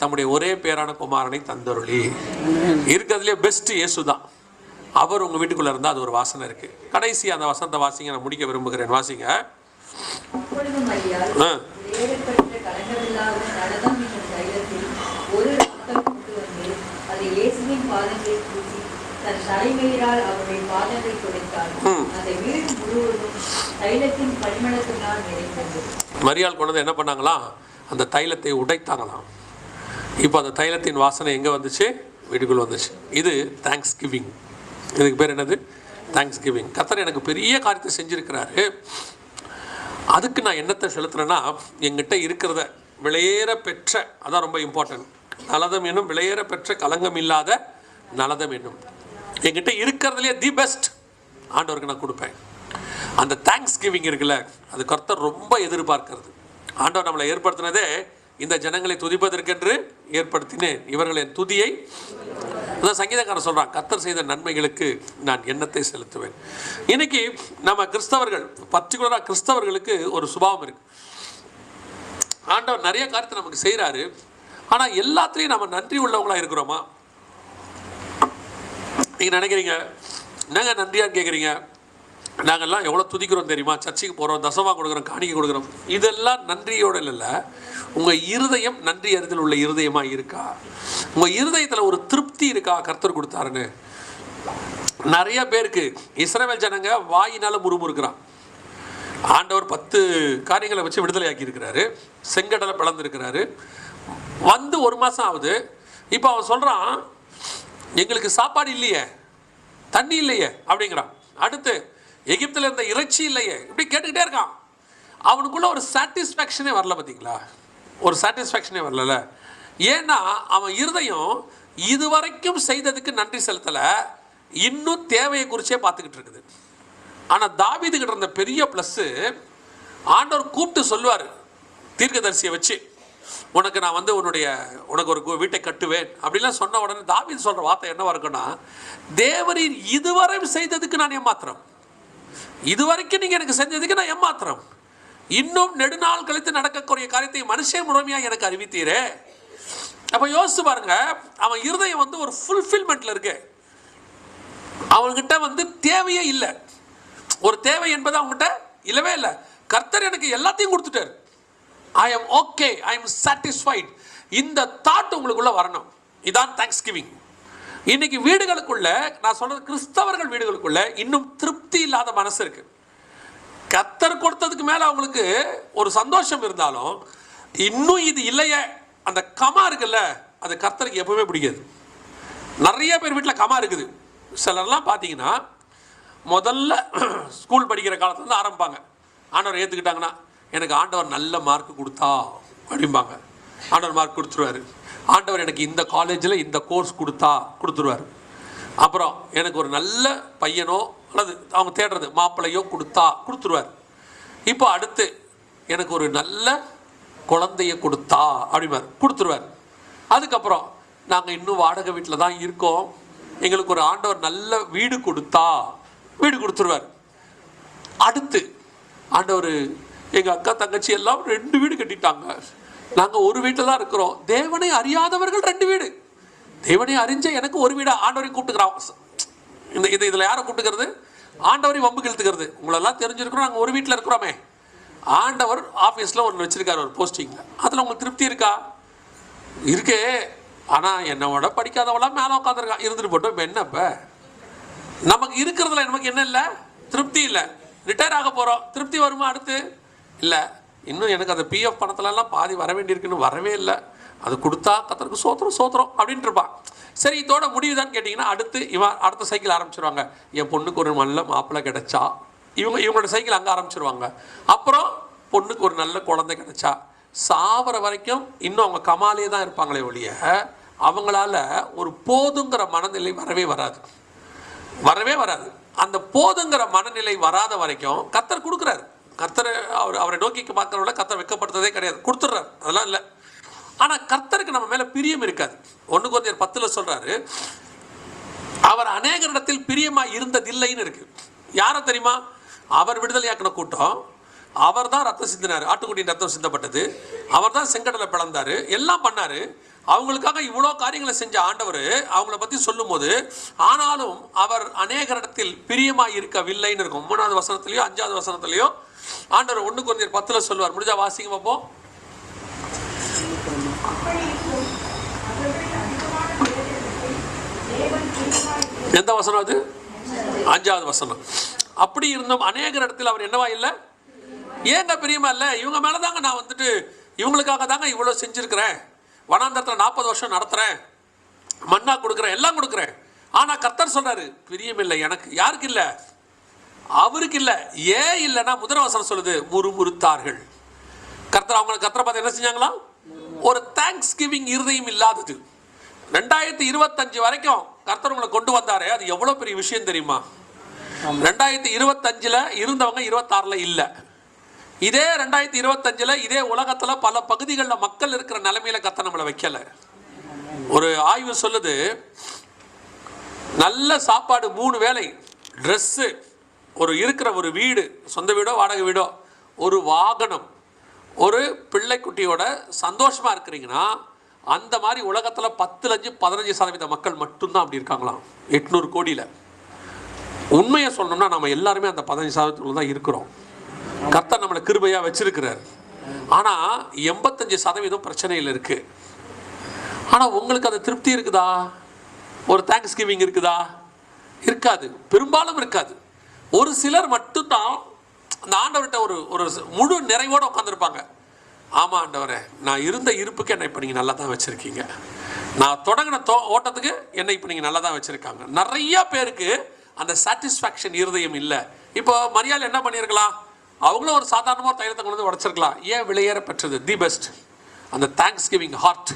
தம்முடைய ஒரே பேரான குமாரனை தந்தருளி. இருக்கிறதுலே பெஸ்ட்டு இயேசு தான். அவர் உங்கள் வீட்டுக்குள்ளே இருந்தால் அது ஒரு வாசனை இருக்குது. கடைசி அந்த வசனத்தை வாசிங்க, நான் முடிக்க விரும்புகிறேன். வாசிங்க. மரியாள் கொண்டு என்ன பண்ணாங்களாம்? அந்த தைலத்தை உடைத்தாங்களாம். இப்போ அந்த தைலத்தின் வாசனை எங்கே வந்துச்சு? வீட்டுக்குள்ளே வந்துச்சு. இது தேங்க்ஸ் கிவிங். இதுக்கு பேர் என்னது? Thanks giving. கர்த்தர் எனக்கு பெரிய காரியத்தை செஞ்சுருக்கிறாரு, அதுக்கு நான் என்னத்தை செலுத்துறேன்னா, எங்கிட்ட இருக்கிறத விலையேற பெற்ற, அதான் ரொம்ப இம்பார்ட்டன்ட், நலதம் என்னும் விலையேற பெற்ற கலங்கம் இல்லாத நலதம் என்னும், என்கிட்ட இருக்கிறதுலே தி பெஸ்ட் ஆண்டவருக்கு நான் கொடுப்பேன். அந்த தேங்க்ஸ் கிவிங் இருக்குல்ல, அது கர்த்தர் ரொம்ப எதிர்பார்க்கிறது. ஆண்டவர் நம்மளை ஏற்படுத்தினதே இந்த ஜனங்களை துதிப்பதற்கென்று ஏற்படுத்தினேன், இவர்கள் என் துதியை. அதான் சங்கீதக்காரன் சொல்கிறான், கர்த்தர் செய்த நன்மைகளுக்கு நான் எண்ணத்தை செலுத்துவேன். இன்னைக்கு நம்ம கிறிஸ்தவர்கள், பர்டிகுலராக கிறிஸ்தவர்களுக்கு ஒரு சுபாவம் இருக்குது. ஆண்டவர் நிறைய காரியத்தை நமக்கு செய்கிறாரு, ஆனால் எல்லாத்துலேயும் நம்ம நன்றி உள்ளவங்களாக இருக்கிறோமா? நீங்கள் நினைக்கிறீங்க, என்னங்க நன்றியான்னு கேட்குறீங்க. நாங்கள்லாம் எவ்வளோ துதிக்கிறோம் தெரியுமா? சர்ச்சைக்கு போகிறோம், தசமாக கொடுக்குறோம், காணிக்கை கொடுக்குறோம். இதெல்லாம் நன்றியோடு இல்லை. உங்கள் இருதயம் நன்றி அறிதல் உள்ள இருதயமாக இருக்கா? உங்கள் இருதயத்தில் ஒரு திருப்தி இருக்கா கர்த்தர் கொடுத்தாருன்னு? நிறைய பேருக்கு இஸ்ரவேல் ஜனங்க வாயினால் முறுமுறுக்கிறான். ஆண்டவர் 10 காரியங்களை வச்சு விடுதலை ஆக்கியிருக்கிறாரு, செங்கடலை பிளந்திருக்கிறாரு, வந்து 1 மாதம் ஆகுது. இப்போ அவன் சொல்கிறான், எங்களுக்கு சாப்பாடு இல்லையே, தண்ணி இல்லையே அப்படிங்கிறான். அடுத்து எகிப்தில் இருந்த இறைச்சி இல்லையே, இப்படி கேட்டுக்கிட்டே இருக்கான். அவனுக்குள்ள ஒரு சாட்டிஸ்ஃபேக்ஷனே வரல. பார்த்தீங்களா, ஒரு சாட்டிஸ்ஃபேக்ஷனே வரல. ஏன்னா அவன் இருதயம் இதுவரைக்கும் செய்ததுக்கு நன்றி செலுத்தலை, இன்னும் தேவையை குறிச்சே பார்த்துக்கிட்டு இருக்குது. ஆனால் தாவீதுகிட்ட இருந்த பெரிய ப்ளஸ்ஸு, ஆண்டவர் கூப்பிட்டு சொல்லுவார் தீர்க்கதரிசியை வச்சு, உனக்கு நான் வந்து உனக்கு ஒரு வீட்டை கட்டுவேன் அப்படிலாம் சொன்ன உடனே தாவீது சொல்கிற வார்த்தை என்னவா இருக்குன்னா, தேவரின் இதுவரை செய்ததுக்கு நான் ஏமாத்திரம், இதுவரைக்கும் நீங்கள் எனக்கு செஞ்சதுக்கு நான் ஏமாத்திரம், இன்னும் நெடுநாள் கழித்து நடக்கக்கூடிய காரியத்தை மனுஷன் முழுமையாக எனக்கு அறிவித்தீரே. அப்போ யோசிச்சு பாருங்க, அவன் இருதயம் வந்து ஒரு ஃபுல்ஃபில்மெண்ட்ல இருக்கு. அவன்கிட்ட வந்து தேவையே இல்லை, ஒரு தேவை என்பது அவங்ககிட்ட இல்லவே இல்லை. கர்த்தர் எனக்கு எல்லாத்தையும் கொடுத்துட்டார், I am okay, I am satisfied. இந்த தாட் உங்களுக்குள்ள வரணும். இதான் தேங்க்ஸ் கிவிங். இன்னைக்கு வீடுகளுக்குள்ள, நான் சொல்றது கிறிஸ்தவர்கள் வீடுகளுக்குள்ள இன்னும் திருப்தி இல்லாத மனசு இருக்கு. கர்த்தர் கொடுத்ததுக்கு மேல அவங்களுக்கு ஒரு சந்தோஷம் இருந்தாலும் இன்னும் இது இல்லையே, அந்த கமா இருக்குல்ல, அது கர்த்தருக்கு எப்பவுமே பிடிக்காது. நிறைய பேர் வீட்டில் கமா இருக்குது. சிலர்லாம் பார்த்தீங்கன்னா முதல்ல ஸ்கூல் படிக்கிற காலத்துலேருந்து ஆரம்பிப்பாங்க. ஆண்டவர் ஏற்றுக்கிட்டாங்கன்னா, எனக்கு ஆண்டவர் நல்ல மார்க் கொடுத்தா அப்படிம்பாங்க. ஆண்டவர் மார்க் கொடுத்துருவாரு. ஆண்டவர் எனக்கு இந்த காலேஜில் இந்த கோர்ஸ் கொடுத்துருவார். அப்புறம் எனக்கு ஒரு நல்ல பையனோ அல்லது அவங்க தேடுறது மாப்பிள்ளையோ கொடுத்துருவார். இப்போ அடுத்து எனக்கு ஒரு நல்ல குழந்தைய அப்படிமார் கொடுத்துருவார். அதுக்கப்புறம் நாங்கள் இன்னும் வாடகை வீட்டில் தான் இருக்கோம், எங்களுக்கு ஒரு ஆண்டவர் நல்ல வீடு கொடுத்துருவார். அடுத்து ஆண்டவர் எங்கள் அக்கா தங்கச்சி எல்லாம் 2 வீடு கட்டிட்டாங்க, நாங்கள் ஒரு வீட்டில் தான் இருக்கிறோம். தேவனை அறியாதவர்கள் 2 வீடு, தேவனை அறிஞ்ச எனக்கு ஒரு வீடை ஆண்டவரையும் கூப்பிட்டுக்கிறான். இதில் யாரை கூப்பிட்டுக்கிறது? ஆண்டவரையும் வம்புக்கு இழுத்துக்கிறது. உங்களெல்லாம் தெரிஞ்சிருக்கிறோம், நாங்கள் ஒரு வீட்டில் இருக்கிறோமே. ஆண்டவர் ஆஃபீஸில் ஒன்று வச்சிருக்காரு, ஒரு போஸ்டிங்கில். அதில் உங்களுக்கு திருப்தி இருக்கா? இருக்கே. ஆனால் என்னோட படிக்காதவெல்லாம் மேலே உட்காந்துருக்கான், இருந்துட்டு போட்டோம். இப்போ என்ன? இப்போ நமக்கு இருக்கிறதுல நமக்கு என்ன இல்லை? திருப்தி இல்லை. ரிட்டையர் ஆக போகிறோம், திருப்தி வருமா? அடுத்து இல்லை, இன்னும் எனக்கு அந்த பிஎஃப் பணத்துலலாம் பாதி வர வேண்டியிருக்குன்னு வரவே இல்லை, அது கொடுத்தா கத்தருக்கு சோத்திரம் அப்படின்ட்டு இருப்பான். சரி, இதோட முடிவுதான்னு கேட்டிங்கன்னா அடுத்த சைக்கிள் ஆரம்பிச்சிருவாங்க. என் பொண்ணுக்கு ஒரு நல்ல மாப்பிள்ளை கிடைச்சா, இவங்களோட சைக்கிள் அங்கே ஆரம்பிச்சிருவாங்க. அப்புறம் பொண்ணுக்கு ஒரு நல்ல குழந்தை கிடைச்சா, சாவர வரைக்கும் இன்னும் அவங்க கமாலே தான் இருப்பாங்களே ஒழிய அவங்களால ஒரு போதுங்கிற மனநிலை வரவே வராது. அந்த போதுங்கிற மனநிலை வராத வரைக்கும் கர்த்தர் கொடுக்குறாரு. கர்த்தர் அவரை நோக்கி பார்க்கறவங்கள கர்த்தர் வெட்கப்படுத்துறதே கிடையாது, கொடுத்துட்றாரு, அதெல்லாம் இல்லை. ஆனால் கர்த்தருக்கு நம்ம மேலே பிரியம் இருக்காது. 1 Corinthians 10 சொல்றாரு, அவர் அநேகரிடத்தில் பிரியமாக இருந்ததில்லைன்னு இருக்கு. யாரை தெரியுமா? அவர் விடுதலையாக்கின கூட்டம், அவர் தான் ரத்தம் சிந்தினார், ஆட்டுக்குட்டியின் ரத்தம் சிந்தப்பட்டது, அவர் தான் செங்கடலை பிளந்தாரு, எல்லாம் பண்ணாரு. அவங்களுக்காக இவ்வளோ காரியங்களை செஞ்ச ஆண்டவர் அவங்கள பற்றி சொல்லும் போது, ஆனாலும் அவர் அநேகரிடத்தில் பிரியமாக இருக்கவில்லைன்னு இருக்கும். 3வது வசனத்திலையோ 5வது வசனத்திலையோ ஆண்டவர் 1 Corinthians 10 சொல்லுவார். முடிஞ்சா வாசிங்க பார்ப்போம். எந்த வசனம் அது? 5வது வசனம். அப்படி இருந்தும் அநேகர் இடத்தில் அவர் என்னவா இல்லை? ஏங்க பிரியமா இல்லை? இவங்க மேலே தாங்க நான் வந்துட்டு இவங்களுக்காக தாங்க இவ்வளோ செஞ்சுருக்கிறேன், வனாந்தரத்தில் 40 வருஷம் நடத்துகிறேன், மண்ணா கொடுக்குறேன், எல்லாம் கொடுக்குறேன். ஆனால் கர்த்தர் சொல்றாரு, பிரியம் இல்லை எனக்கு. யாருக்கு இல்லை? அவருக்கு இல்லை. ஏன் இல்லைன்னா 1 வசனம் சொல்லுது, முறுமுறுத்தார்கள். கர்த்தரை பார்த்து என்ன செஞ்சாங்களா? ஒரு தேங்க்ஸ் கிவிங் இருதயம் இல்லாதது. 2025 வரைக்கும் கர்த்தர் உங்களை கொண்டு வந்தாரு, அது எவ்வளோ பெரிய விஷயம் தெரியுமா? 2025 இருந்தவங்க 26 இல்லை. இதே 2025 இதே உலகத்தில் பல பகுதிகளில் மக்கள் இருக்கிற நிலைமையில கர்த்தர் நம்மளை வைக்கல. ஒரு ஆய்வு சொல்லுது, நல்ல சாப்பாடு, 3 வேளை, ட்ரெஸ்ஸு, இருக்கிற ஒரு வீடு, சொந்த வீடோ வாடகை வீடோ, ஒரு வாகனம், ஒரு பிள்ளைக்குட்டியோட சந்தோஷமாக இருக்கிறீங்கன்னா, அந்த மாதிரி உலகத்தில் 10-15% மக்கள் மட்டும்தான் அப்படி இருக்காங்களாம். 800 கோடியில். உண்மையை சொல்லணும்னா நம்ம எல்லாருமே அந்த 15% தான் இருக்கிறோம். கர்த்தர் நம்மளை கிருபையாக வச்சிருக்கிறார். ஆனால் 85% பிரச்சனையில் இருக்கு. ஆனால் உங்களுக்கு அந்த திருப்தி இருக்குதா? ஒரு தேங்க்ஸ் கிவிங் இருக்குதா? இருக்காது, பெரும்பாலும் இருக்காது. ஒரு சிலர் மட்டும்தான் அந்த ஆண்டவர்கிட்ட ஒரு முழு நிறைவோடு உட்காந்துருப்பாங்க. ஆமாம் ஆண்டவரே, நான் இருந்த இருப்புக்கு என்னை இப்போ நீங்கள் நல்லா தான் வச்சுருக்கீங்க, நான் தொடங்கின ஓட்டத்துக்கு என்னை இப்போ நீங்கள் நல்லா தான் வச்சுருக்காங்க. நிறையா பேருக்கு அந்த சாட்டிஸ்ஃபேக்ஷன் இருதயம் இல்லை. இப்போ மரியாள் என்ன பண்ணியிருக்கலாம்? அவங்களும் ஒரு சாதாரணமாக தைலத்தை கொண்டு வந்து உடச்சிருக்கலாம். ஏன்? விலையேற பெற்றது, தி பெஸ்ட். அந்த தேங்க்ஸ் கிவிங் ஹார்ட்.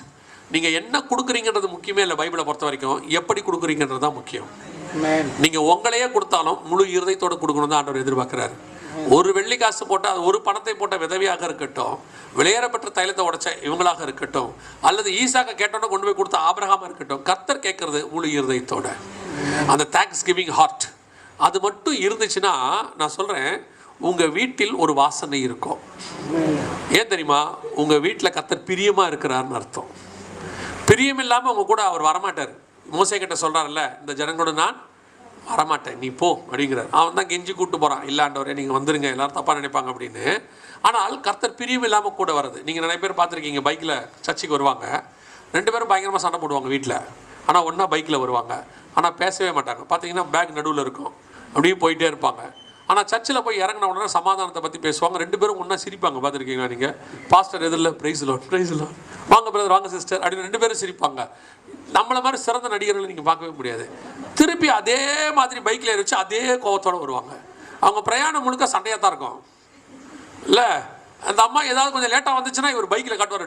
நீங்கள் என்ன கொடுக்குறீங்கன்றது முக்கியமே இல்லை. பைபிளை பொறுத்த வரைக்கும் எப்படி கொடுக்குறீங்கன்றது தான் முக்கியம். நீங்கள் உங்களையே கொடுத்தாலும் முழு இருதயத்தோடு கொடுக்கணும் தான் ஆண்டவர் எதிர்பார்க்குறாரு. ஒரு வெள்ளி காசு போட்டால், அது ஒரு பணத்தை போட்ட விதவியாக இருக்கட்டும், விலையேறப்பட்ட தைலத்தை உடைச்ச இவங்களாக இருக்கட்டும், அல்லது ஈசாக்க கேட்டோன்னு கொண்டு போய் கொடுத்த ஆபிரகாமா இருக்கட்டும், கர்த்தர் கேட்கறது முழு இருதயத்தோட அந்த தேங்க்ஸ் கிவிங் ஹார்ட். அது மட்டும் இருந்துச்சுன்னா நான் சொல்கிறேன், உங்கள் வீட்டில் ஒரு வாசனை இருக்கும். ஏன் தெரியுமா? உங்கள் வீட்டில் கர்த்தர் பிரியமாக இருக்கிறாருன்னு அர்த்தம். பிரியம் இல்லாமல் உங்கள் கூட அவர் வரமாட்டார். மோசே கிட்ட சொல்கிறார்ல, இந்த ஜனங்களோட நான் வரமாட்டேன், நீ போ அப்படிங்கிறார். அவன் தான் கெஞ்சி கூப்பிட்டு போகிறான், இல்லாண்டவரே நீங்கள் வந்துருங்க, எல்லாரும் தப்பாக நினைப்பாங்க அப்படின்னு. ஆனால் கர்த்தர் பிரியம் இல்லாமல் கூட வர்றது. நீங்கள் நிறைய பேர் பார்த்துருக்கீங்க, பைக்கில் சர்ச்சுக்கு வருவாங்க, 2 பேரும் பயங்கரமாக சண்டை போடுவாங்க வீட்டில். ஆனால் ஒன்றா பைக்கில் வருவாங்க, ஆனால் பேசவே மாட்டாங்க. பார்த்தீங்கன்னா பேக் நடுவில் இருக்கும், அப்படியே போயிட்டே இருப்பாங்க. ஆனால் சர்ச்சில் போய் இறங்கின உடனே சமாதானத்தை பற்றி பேசுவாங்க. 2 பேரும் ஒன்றா சிரிப்பாங்க. பார்த்துருக்கீங்களா நீங்கள்? பாஸ்டர் எதிரில் ப்ரைஸ் லோட் வாங்க பிரதர், வாங்க சிஸ்டர் அப்படின்னு 2 பேரும் சிரிப்பாங்க. நம்மளை மாதிரி சிறந்த நடிகர்களை நீங்கள் பார்க்கவே முடியாது. திருப்பி அதே மாதிரி பைக்கில் ஏறி வச்சு அதே கோவத்தோடு வருவாங்க. அவங்க பிரயாணம் முழுக்க சண்டையாக தான் இருக்கும் இல்லை? அந்த அம்மா ஏதாவது கொஞ்சம் லேட்டாக வந்துச்சுன்னா இவர் பைக்கில் காட்டுவார்,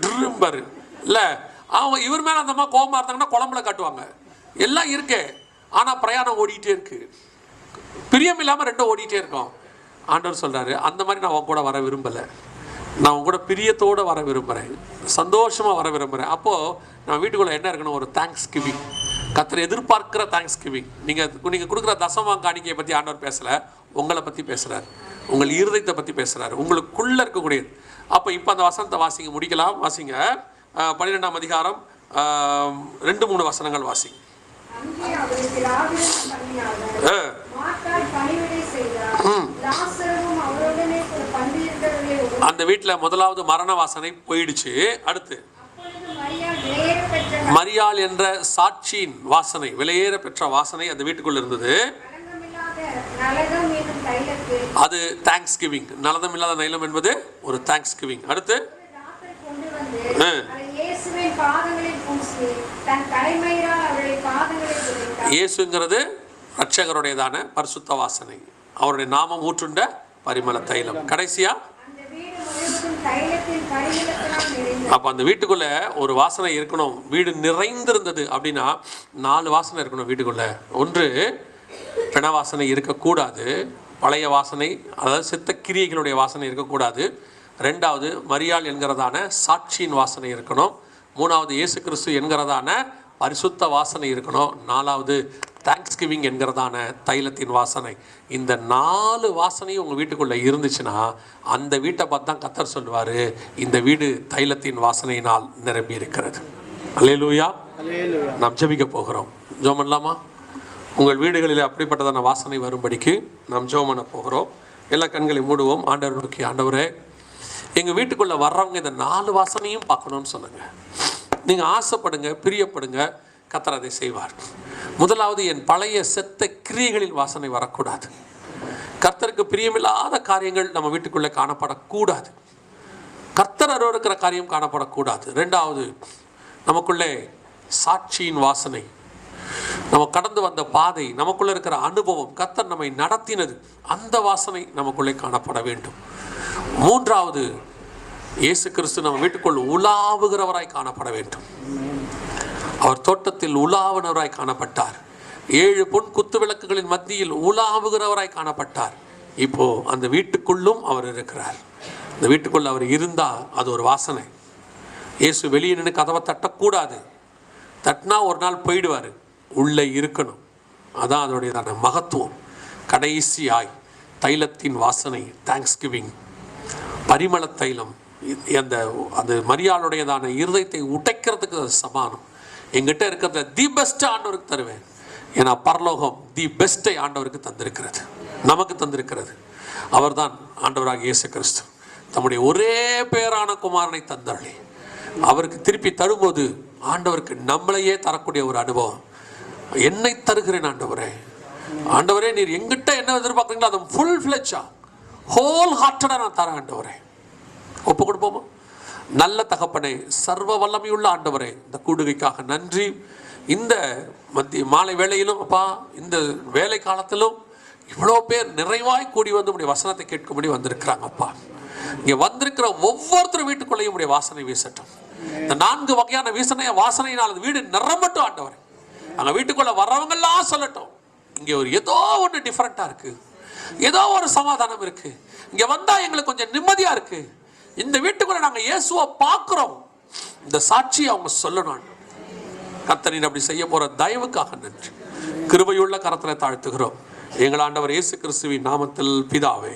ட்ரும்பாரு இல்லை? அவங்க இவர் மேலே அந்த அம்மா கோவமாக இருந்தாங்கன்னா குழம்புல காட்டுவாங்க. எல்லாம் இருக்கு, ஆனால் பிரயாணம் ஓடிக்கிட்டே இருக்கு. பிரியம் இல்லாமல் 2 ஓடிட்டே இருக்கோம். ஆண்டவர் சொல்கிறாரு, அந்த மாதிரி நான் உன் கூட வர விரும்பலை. நான் உன் கூட பிரியத்தோடு வர விரும்புகிறேன், சந்தோஷமாக வர விரும்புகிறேன். அப்போது நான் வீட்டுக்குள்ளே என்ன இருக்கணும்? ஒரு தேங்க்ஸ் கிவிங். கர்த்தர் எதிர்பார்க்கிற தேங்க்ஸ் கிவிங். நீங்கள் கொடுக்குற தசம காணிக்கையை பற்றி ஆண்டவர் பேசலை, உங்களை பற்றி பேசுகிறார், உங்கள் இருதயத்தை பற்றி பேசுகிறார், உங்களுக்குள்ளே இருக்கக்கூடியது. அப்போ இப்போ அந்த வசனத்தை வாசிங்க, முடிக்கலாம். வாசிங்க 12ஆம் அதிகாரம் 2-3 வசனங்கள் வாசிங்க. அந்த வீட்டில் முதலாவது மரண வாசனை போயிடுச்சு. அடுத்து மரியாள் என்ற சாட்சியின் வாசனை, விலையேற பெற்ற வாசனை அந்த வீட்டுக்குள்ள இருந்தது. அது தேங்க்ஸ் கிவிங். நலதம் இல்லாத தைலம் என்பது ஒரு தேங்க்ஸ் கிவிங். அடுத்து இயேசுங்கிறது ரட்சகருடையதான பரிசுத்த வாசனை, அவருடைய நாமம் ஊற்றுண்ட பரிமள தைலம். கடைசியா அப்போ அந்த வீட்டுக்குள்ள ஒரு வாசனை இருக்கணும். வீடு நிறைந்திருந்தது அப்படின்னா 4 வாசனை இருக்கணும் வீட்டுக்குள்ள. ஒன்று, பிண வாசனை இருக்கக்கூடாது, பழைய வாசனை, அதாவது சித்த கிரியைகளுடைய வாசனை இருக்கக்கூடாது. 2வது, மரியாள் என்கிறதான சாட்சியின் வாசனை இருக்கணும். 3வது, இயேசு கிறிஸ்து என்கிறதான பரிசுத்த வாசனை இருக்கணும். 4வது, தேங்க்ஸ் கிவிங் என்கிறதான தைலத்தின் வாசனை. இந்த 4 வாசனையும் உங்கள் வீட்டுக்குள்ளே இருந்துச்சுன்னா அந்த வீட்டை பார்த்து தான் கர்த்தர் சொல்லுவார், இந்த வீடு தைலத்தின் வாசனையினால் நிரம்பி இருக்கிறது. அல்லேலூயா. நாம் ஜெபிக்க போகிறோம். ஜெபம் பண்ணலாமா? உங்கள் வீடுகளில் அப்படிப்பட்டதான வாசனை வரும்படிக்கு நாம் ஜெபம் பண்ண போகிறோம். எல்லா கண்களை மூடுவோம். ஆண்டவர் நோக்கி, ஆண்டவரே, எங்கள் வீட்டுக்குள்ளே வர்றவங்க இந்த 4 வாசனையும் பார்க்கணும்னு சொல்லுங்கள். நீங்கள் ஆசைப்படுங்க, பிரியப்படுங்க, கர்த்தர் அதை செய்வார். முதலாவது, என் பழைய செத்த கிரியைகளில் வாசனை வரக்கூடாது. கர்த்தருக்கு பிரியமில்லாத காரியங்கள் நம்ம வீட்டுக்குள்ளே காணப்படக்கூடாது. கர்த்தர் அருவருக்கிற காரியம் காணப்படக்கூடாது. 2வது, நமக்குள்ளே சாட்சியின் வாசனை, நம்ம கடந்து வந்த பாதை, நமக்குள்ளே இருக்கிற அனுபவம், கர்த்தர் நம்மை நடத்தினது, அந்த வாசனை நமக்குள்ளே காணப்பட வேண்டும். 3வது, இயேசு கிறிஸ்து நம்ம வீட்டுக்குள் உலாவுகிறவராய் காணப்பட வேண்டும். அவர் தோட்டத்தில் உலாவுகிறவராய் காணப்பட்டார். 7 பொன் குத்து விளக்குகளின் மத்தியில் உலாவுகிறவராய் காணப்பட்டார். இப்போ அந்த வீட்டுக்குள்ளும் அவர் இருக்கிறார். அந்த வீட்டுக்குள்ள அவர் இருந்தால் அது ஒரு வாசனை. இயேசு வெளியே நின்று கதவை தட்டக்கூடாது. தட்டினா ஒரு நாள் போயிடுவார். உள்ளே இருக்கணும். அதான் அதனுடையதான மகத்துவம். கடைசியாய் தைலத்தின் வாசனை, தேங்க்ஸ் கிவிங், பரிமள தைலம். அந்த மரியாளுடையதான இருதயத்தை உடைக்கிறதுக்கு சமானம். எங்கிட்ட இருக்கிறத தி பெஸ்ட் ஆண்டவருக்கு தருவேன். ஏன்னா பரலோகம் தி பெஸ்ட்டை ஆண்டவருக்கு தந்திருக்கிறது, நமக்கு தந்திருக்கிறது. அவர்தான் ஆண்டவராக இயேசு கிறிஸ்து தம்முடைய ஒரே பேரான குமாரனை தந்தாளே. அவருக்கு திருப்பி தரும்போது ஆண்டவருக்கு நம்மளையே தரக்கூடிய ஒரு அனுபவம். என்னை தருகிறேன் ஆண்டவரே, ஆண்டவரே நீர் எங்கிட்ட என்ன எதிர்பார்க்குறீங்களோ அதை ஃபுல் ஃப்ளெட்ஜா, ஹோல் ஹார்ட்டடாக நான் தரேன் ஆண்டவரே. ஒப்பு கொடுப்போமா? நல்ல தகப்பனே, சர்வ வல்லமையுள்ள ஆண்டவரே, இந்த கூடுகைக்காக நன்றி. இந்த மாலை வேளையிலும் அப்பா, இந்த வேலை காலத்திலும் இவ்வளோ பேர் நிறைவாய் கூடி வந்து உடைய வசனத்தை கேட்கும்படி வந்திருக்கிறாங்க அப்பா. இங்கே வந்திருக்கிற ஒவ்வொருத்தரும் வீட்டுக்குள்ளேயும் உடைய வாசனை வீசட்டும். இந்த 4 வகையான வாசனையினால் அந்த வீடு நிரம்பட்டும் ஆண்டவர். அங்கே வீட்டுக்குள்ள வர்றவங்கெல்லாம் சொல்லட்டும், இங்கே ஒரு ஏதோ ஒன்று டிஃப்ரெண்ட்டாக இருக்கு, ஏதோ ஒரு சமாதானம் இருக்கு, இங்கே வந்தால் எங்களுக்கு கொஞ்சம் நிம்மதியாக இருக்கு, இந்த வீட்டுக்குள்ள நாங்கள் இயேசுவை பார்க்குறோம், இந்த சாட்சி அவங்க சொல்லணும். கர்த்தரின் அப்படி செய்ய போற தயவுக்காக நன்றி. கிருபையுள்ள கரத்தில் தாழ்த்துகிறோம் எங்கள் ஆண்டவர் இயேசு கிறிஸ்துவின் நாமத்தில் பிதாவே.